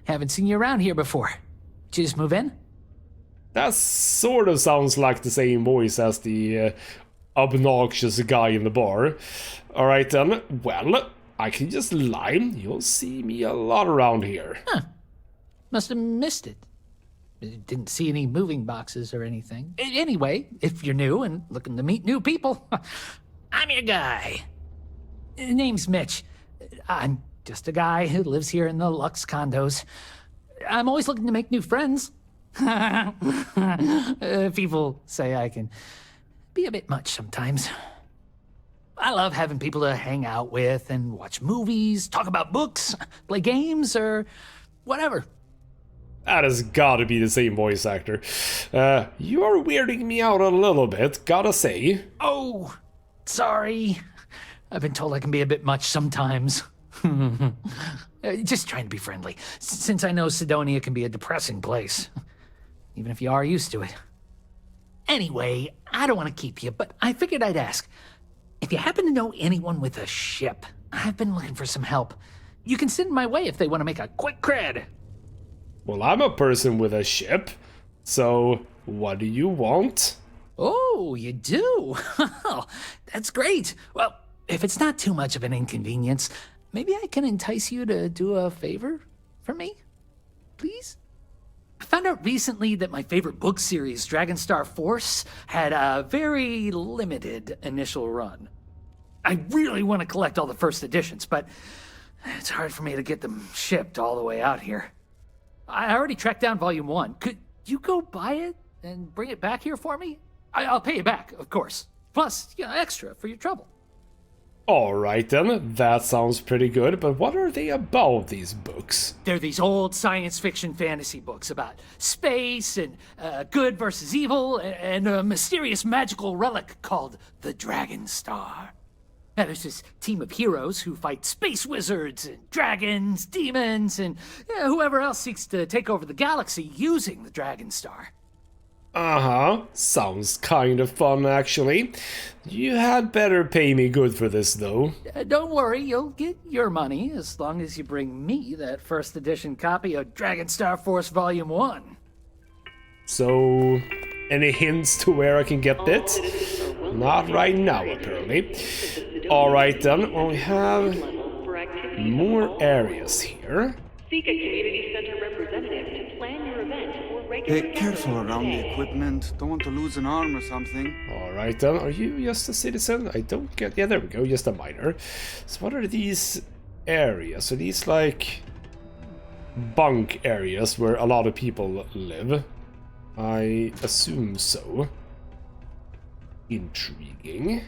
Haven't seen you around here before. Did you just move in? That sort of sounds like the same voice as the obnoxious guy in the bar. Alright then. Well, I can just lie. You'll see me a lot around here. Huh. Must have missed it. Didn't see any moving boxes or anything. Anyway, if you're new and looking to meet new people, I'm your guy. Name's Mitch. I'm just a guy who lives here in the Lux condos. I'm always looking to make new friends. People say I can be a bit much sometimes. I love having people to hang out with and watch movies, talk about books, play games, or whatever. That has gotta be the same voice actor. You're weirding me out a little bit, gotta say. Oh, sorry. I've been told I can be a bit much sometimes. Just trying to be friendly, since I know Sidonia can be a depressing place. Even if you are used to it. Anyway, I don't want to keep you, but I figured I'd ask. If you happen to know anyone with a ship, I've been looking for some help. You can send my way if they want to make a quick cred. Well, I'm a person with a ship, so what do you want? Oh, you do? That's great. Well, if it's not too much of an inconvenience, maybe I can entice you to do a favor for me? Please? I found out recently that my favorite book series, Dragonstar Force, had a very limited initial run. I really want to collect all the first editions, but it's hard for me to get them shipped all the way out here. I already tracked down Volume 1. Could you go buy it and bring it back here for me? I'll pay you back, of course. Plus, extra for your trouble. Alright then, that sounds pretty good, but what are they about, these books? They're these old science fiction fantasy books about space and good versus evil and a mysterious magical relic called the Dragonstar. Now, there's this team of heroes who fight space wizards and dragons, demons, and whoever else seeks to take over the galaxy using the Dragonstar. Uh-huh. Sounds kind of fun, actually. You had better pay me good for this, though. Don't worry, you'll get your money as long as you bring me that first edition copy of Dragonstar Force Volume 1. So, any hints to where I can get it? Not right now, apparently. Alright then, well, we have more areas here. Seek a community center representative to plan your event or regular. Be careful around the equipment. Don't want to lose an arm or something. Alright then, are you just a citizen? I don't get... Yeah, there we go, just a miner. So what are these areas? Are these like bunk areas where a lot of people live? I assume so. Intriguing.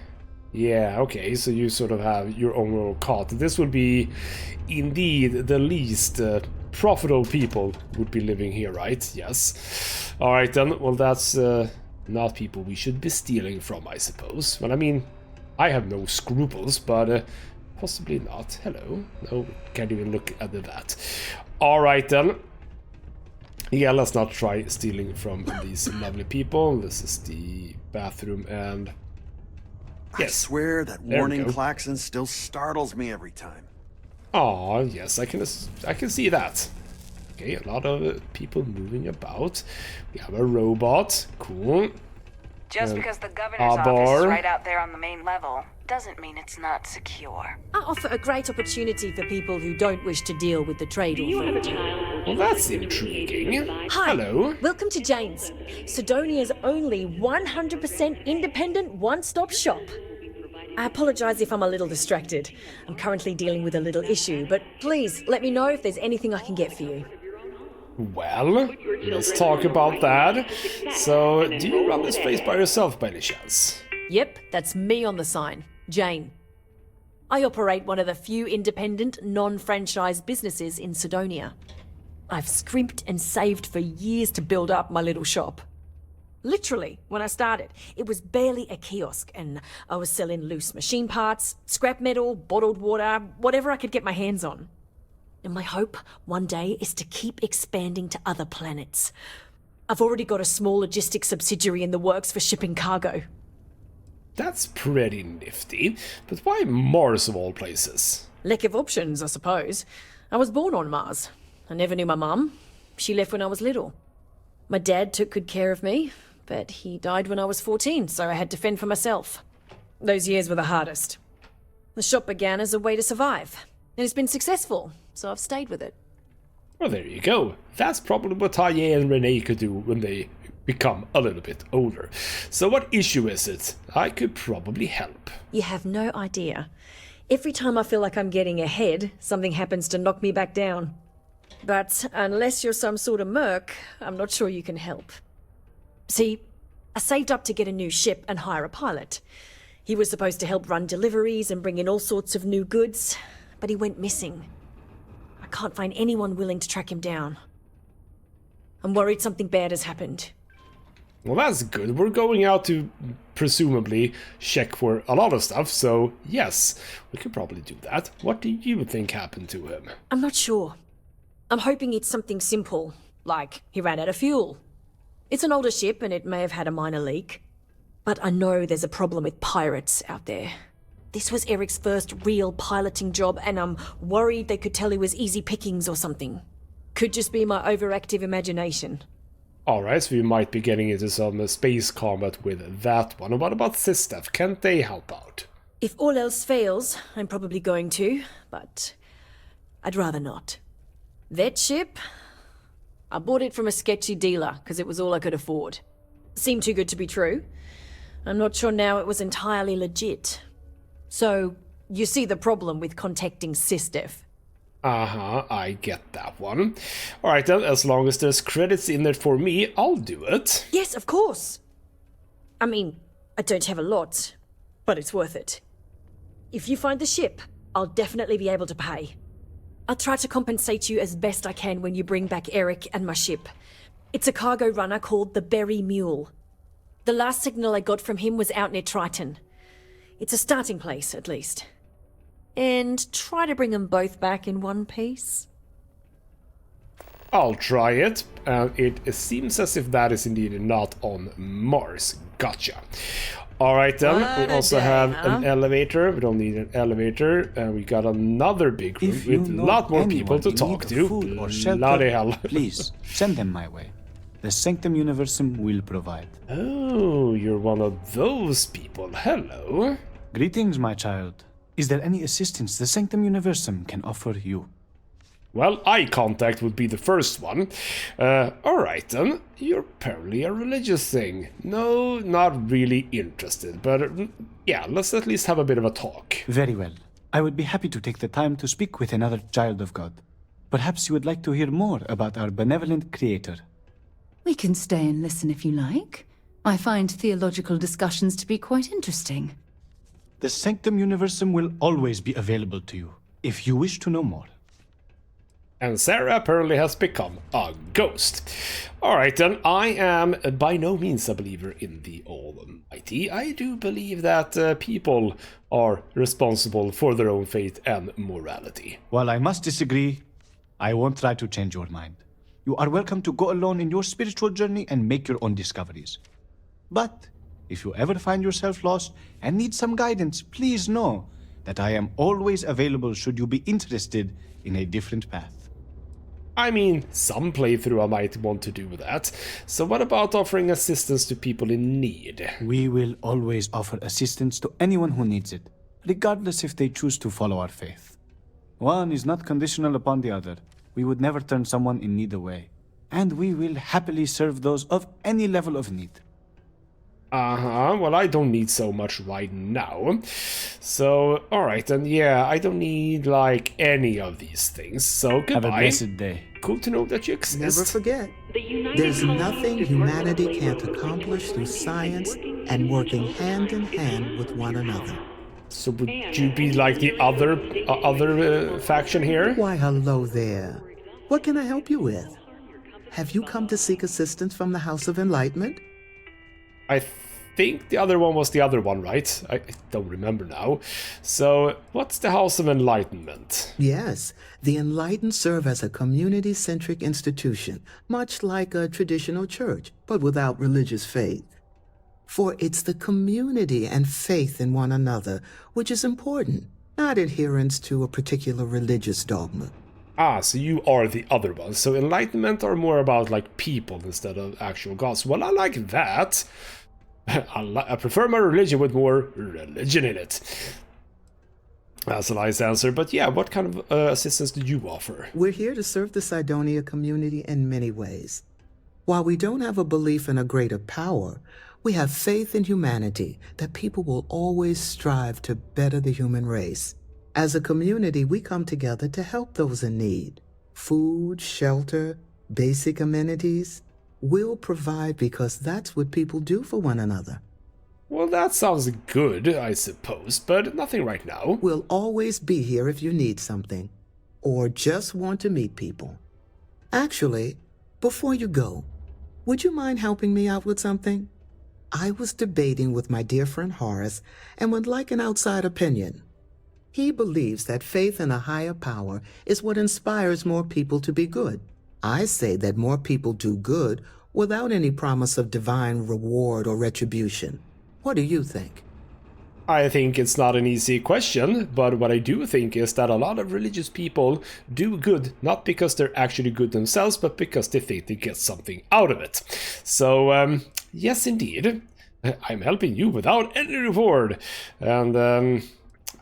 Yeah, okay, so you sort of have your own little cot. This would be indeed the least profitable people would be living here, right? Yes. Alright then, well that's Not people we should be stealing from, I suppose. Well, I mean, I have no scruples, but possibly not. Hello. No, can't even look at that. Alright then. Yeah, let's not try stealing from these lovely people. This is the bathroom and... Yes, I swear that warning klaxon still startles me every time. Oh, yes, I can see that. Okay, a lot of people moving about. We have a robot. Cool. Just because the governor's office is right out there on the main level doesn't mean it's not secure. I offer a great opportunity for people who don't wish to deal with the trade authority. Well, that's intriguing. Hi. Hello. Welcome to Jane's, Sidonia's only 100% independent one-stop shop. I apologize if I'm a little distracted. I'm currently dealing with a little issue, but please let me know if there's anything I can get for you. Well, let's talk about that. So, do you run this place by yourself by any chance? Yep, that's me on the sign, Jane. I operate one of the few independent, non-franchise businesses in Sidonia. I've scrimped and saved for years to build up my little shop. Literally, when I started, it was barely a kiosk, and I was selling loose machine parts, scrap metal, bottled water, whatever I could get my hands on. And my hope one day is to keep expanding to other planets. I've already got a small logistics subsidiary in the works for shipping cargo. That's pretty nifty, but why Mars of all places? Lack of options, I suppose. I was born on Mars. I never knew my mum. She left when I was little. My dad took good care of me, but he died when I was 14, so I had to fend for myself. Those years were the hardest. The shop began as a way to survive, and it's been successful, so I've stayed with it. Well, there you go. That's probably what Taye and Renee could do when they become a little bit older. So what issue is it? I could probably help. You have no idea. Every time I feel like I'm getting ahead, something happens to knock me back down. But unless you're some sort of merc, I'm not sure you can help. See, I saved up to get a new ship and hire a pilot. He was supposed to help run deliveries and bring in all sorts of new goods, but he went missing. I can't find anyone willing to track him down. I'm worried something bad has happened. Well, that's good. We're going out to presumably check for a lot of stuff, so yes, we could probably do that. What do you think happened to him? I'm not sure. I'm hoping it's something simple, like he ran out of fuel. It's an older ship and it may have had a minor leak. But I know there's a problem with pirates out there. This was Eric's first real piloting job, and I'm worried they could tell he was easy pickings or something. Could just be my overactive imagination. Alright, so we might be getting into some space combat with that one. And what about Sistef? Can't they help out? If all else fails, I'm probably going to, but I'd rather not. That ship? I bought it from a sketchy dealer because it was all I could afford. Seemed too good to be true. I'm not sure now it was entirely legit. So, you see the problem with contacting Sistef. Uh-huh, I get that one. Alright then, as long as there's credits in it for me, I'll do it. Yes, of course. I mean, I don't have a lot, but it's worth it. If you find the ship, I'll definitely be able to pay. I'll try to compensate you as best I can when you bring back Eric and my ship. It's a cargo runner called the Berry Mule. The last signal I got from him was out near Triton. It's a starting place, at least. And try to bring them both back in one piece. I'll try it. It seems as if that is indeed not on Mars. Gotcha. Alright then, we also have an elevator. We don't need an elevator. And we got another big room with a lot more people to talk to. Bloody hell. Please, send them my way. The Sanctum Universum will provide. Oh, you're one of those people. Hello. Greetings, my child. Is there any assistance the Sanctum Universum can offer you? Well, eye contact would be the first one. Alright then. You're apparently a religious thing. No, not really interested, but yeah, let's at least have a bit of a talk. Very well. I would be happy to take the time to speak with another child of God. Perhaps you would like to hear more about our benevolent creator. We can stay and listen if you like. I find theological discussions to be quite interesting. The Sanctum Universum will always be available to you, if you wish to know more. And Sarah apparently has become a ghost. Alright then, I am by no means a believer in the Almighty. I do believe that people are responsible for their own fate and morality. While I must disagree, I won't try to change your mind. You are welcome to go alone in your spiritual journey and make your own discoveries. But if you ever find yourself lost and need some guidance, please know that I am always available should you be interested in a different path. I mean, some playthrough I might want to do that. So what about offering assistance to people in need? We will always offer assistance to anyone who needs it, regardless if they choose to follow our faith. One is not conditional upon the other. We would never turn someone in need away. And we will happily serve those of any level of need. Well, I don't need so much right now. So, alright, then yeah, I don't need, like, any of these things. So, goodbye. Have a blessed day. Cool to know that you exist. Never forget, there's nothing humanity can't accomplish through science and working hand in hand with one another. So would you be like the other faction here? Why, hello there. What can I help you with? Have you come to seek assistance from the House of Enlightenment? I think the other one was the other one, right? I don't remember now. So, what's the House of Enlightenment? Yes, the Enlightened serve as a community-centric institution, much like a traditional church, but without religious faith. For it's the community and faith in one another which is important, not adherence to a particular religious dogma. Ah, so you are the other one. So Enlightenment are more about, like, people instead of actual gods. Well, I like that. I prefer my religion with more religion in it. That's a nice answer, but yeah, what kind of assistance do you offer? We're here to serve the Cydonia community in many ways. While we don't have a belief in a greater power, we have faith in humanity, that people will always strive to better the human race. As a community, we come together to help those in need. Food, shelter, basic amenities. We'll provide because that's what people do for one another. Well, that sounds good, I suppose, but nothing right now. We'll always be here if you need something, or just want to meet people. Actually, before you go, would you mind helping me out with something? I was debating with my dear friend Horace and would like an outside opinion. He believes that faith in a higher power is what inspires more people to be good. I say that more people do good without any promise of divine reward or retribution. What do you think? I think it's not an easy question, but what I do think is that a lot of religious people do good, not because they're actually good themselves, but because they think they get something out of it. So, yes indeed, I'm helping you without any reward. And,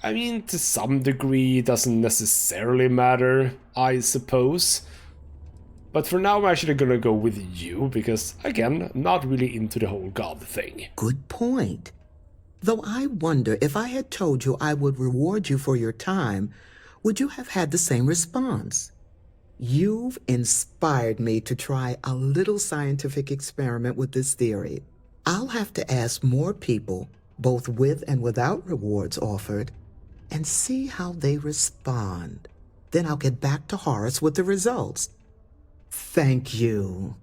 I mean, to some degree, it doesn't necessarily matter, I suppose. But for now, I'm actually gonna go with you, because, again, I'm not really into the whole god thing. Good point. Though I wonder if I had told you I would reward you for your time, would you have had the same response? You've inspired me to try a little scientific experiment with this theory. I'll have to ask more people, both with and without rewards offered, and see how they respond. Then I'll get back to Horace with the results. Thank you.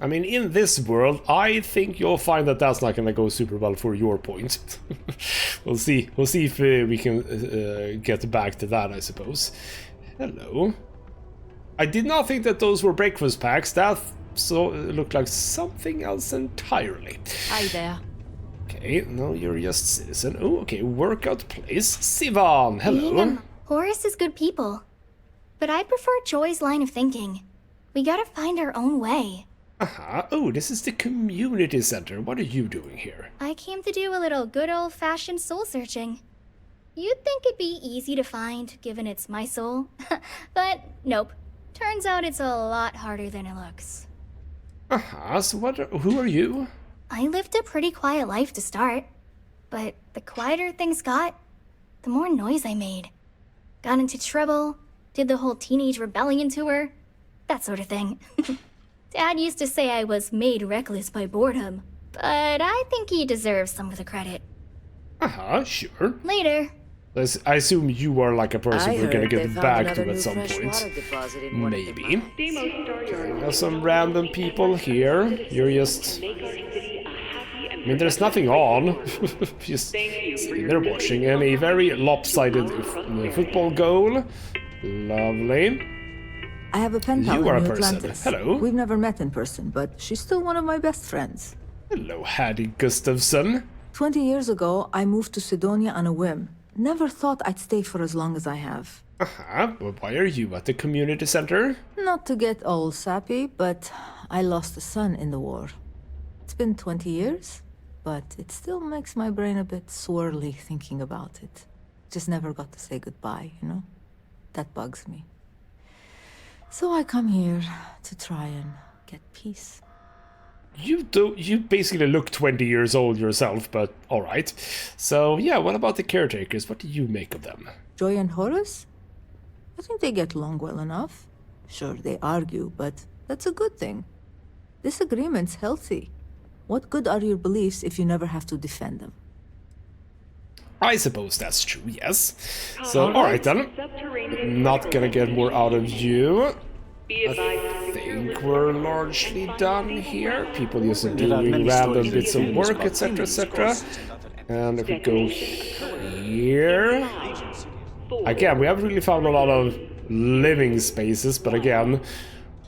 I mean, in this world, I think you'll find that that's not gonna go super well for your point. We'll see. We'll see if we can get back to that, I suppose. Hello. I did not think that those were breakfast packs. That looked like something else entirely. Hi there. Okay, no, you're just citizen. Oh, okay, workout place. Sivan, hello. Horace is good people. But I prefer Joy's line of thinking. We gotta find our own way. Oh, this is the community center. What are you doing here? I came to do a little good old-fashioned soul searching. You'd think it'd be easy to find, given it's my soul. But nope. Turns out it's a lot harder than it looks. So who are you? I lived a pretty quiet life to start. But the quieter things got, the more noise I made. Got into trouble, did the whole teenage rebellion tour, that sort of thing. Dad used to say I was made reckless by boredom, but I think he deserves some of the credit. Sure. Later, I assume you are like a person we're gonna get back to at some point. Maybe. Okay, we have some random people here. You're just... I mean, there's nothing on. Just sitting there watching. And a very lopsided football goal. Lovely. I have a pen pal You are in a New person. Atlantis. Hello. We've never met in person, but she's still one of my best friends. Hello, Hattie Gustafson. 20 years ago, I moved to Sidonia on a whim. Never thought I'd stay for as long as I have. But why are you at the community center? Not to get all sappy, but I lost a son in the war. It's been 20 years, but it still makes my brain a bit swirly thinking about it. Just never got to say goodbye, you know? That bugs me. So I come here to try and get peace. You basically look 20 years old yourself, but alright. So yeah, what about the caretakers? What do you make of them? Joy and Horus? I think they get along well enough. Sure, they argue, but that's a good thing. Disagreement's healthy. What good are your beliefs if you never have to defend them? I suppose that's true, yes. So, alright then. Not gonna get more out of you. I think we're largely done here. People just doing random bits of work, etc, etc. And if we go here... Again, we haven't really found a lot of living spaces, but again...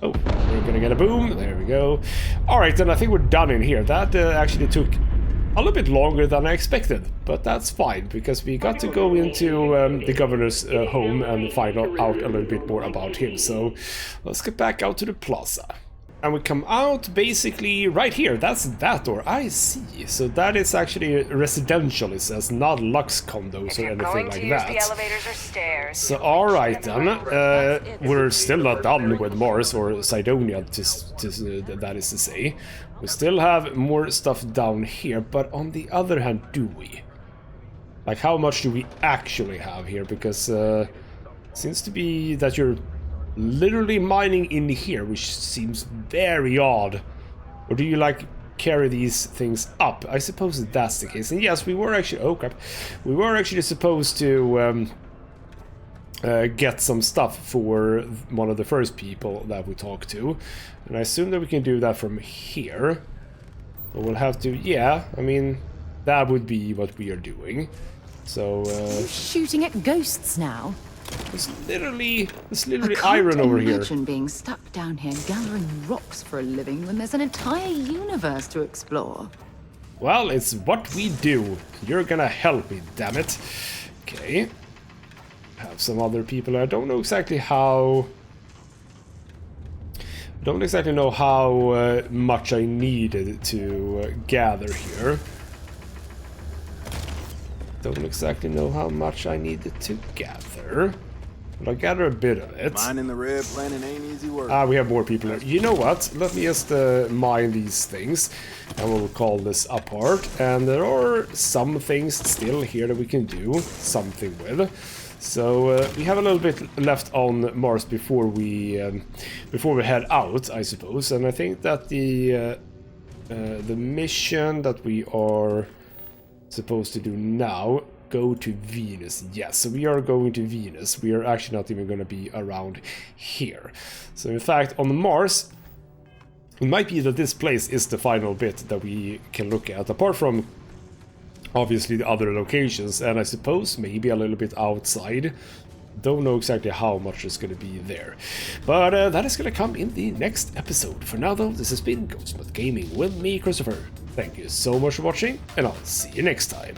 Oh, we're gonna get a boom. There we go. Alright, then I think we're done in here. That actually took a little bit longer than I expected, but that's fine, because we got to go into the governor's home and find out a little bit more about him. So let's get back out to the plaza. And we come out basically right here. That's that door. I see. So that is actually residential, it says, not Lux condos or anything like that. The elevators or stairs. So alright then. We're still not done with Mars or Sidonia, that is to say. We still have more stuff down here, but on the other hand, do we? Like, how much do we actually have here? Because seems to be that you're literally mining in here, which seems very odd. Or do you, like, carry these things up? I suppose that's the case. And yes, we were actually... Oh, crap. We were actually supposed to get some stuff for one of the first people that we talked to. And I assume that we can do that from here. But we'll have to... Yeah, I mean, that would be what we are doing. So... shooting at ghosts now? There's literally iron over here. I can't imagine being stuck down here gathering rocks for a living when there's an entire universe to explore. Well, it's what we do. You're gonna help me, damn it. Okay. Have some other people. I don't know exactly how... I don't exactly know how much I needed to gather here. Don't exactly know how much I needed to gather. But I'll gather a bit of it. Mining the red planet ain't easy work. Ah, we have more people here. You know what? Let me just mine these things. And we'll call this apart. And there are some things still here that we can do something with. So we have a little bit left on Mars before we head out, I suppose. And I think that the mission that we are supposed to do now, go to Venus. Yes, so we are going to Venus. We are actually not even going to be around here. So in fact, on Mars, it might be that this place is the final bit that we can look at, apart from obviously the other locations, and I suppose maybe a little bit outside. Don't know exactly how much is going to be there. But that is going to come in the next episode. For now though, this has been ghostmutgaming with me, Christopher. Thank you so much for watching, and I'll see you next time.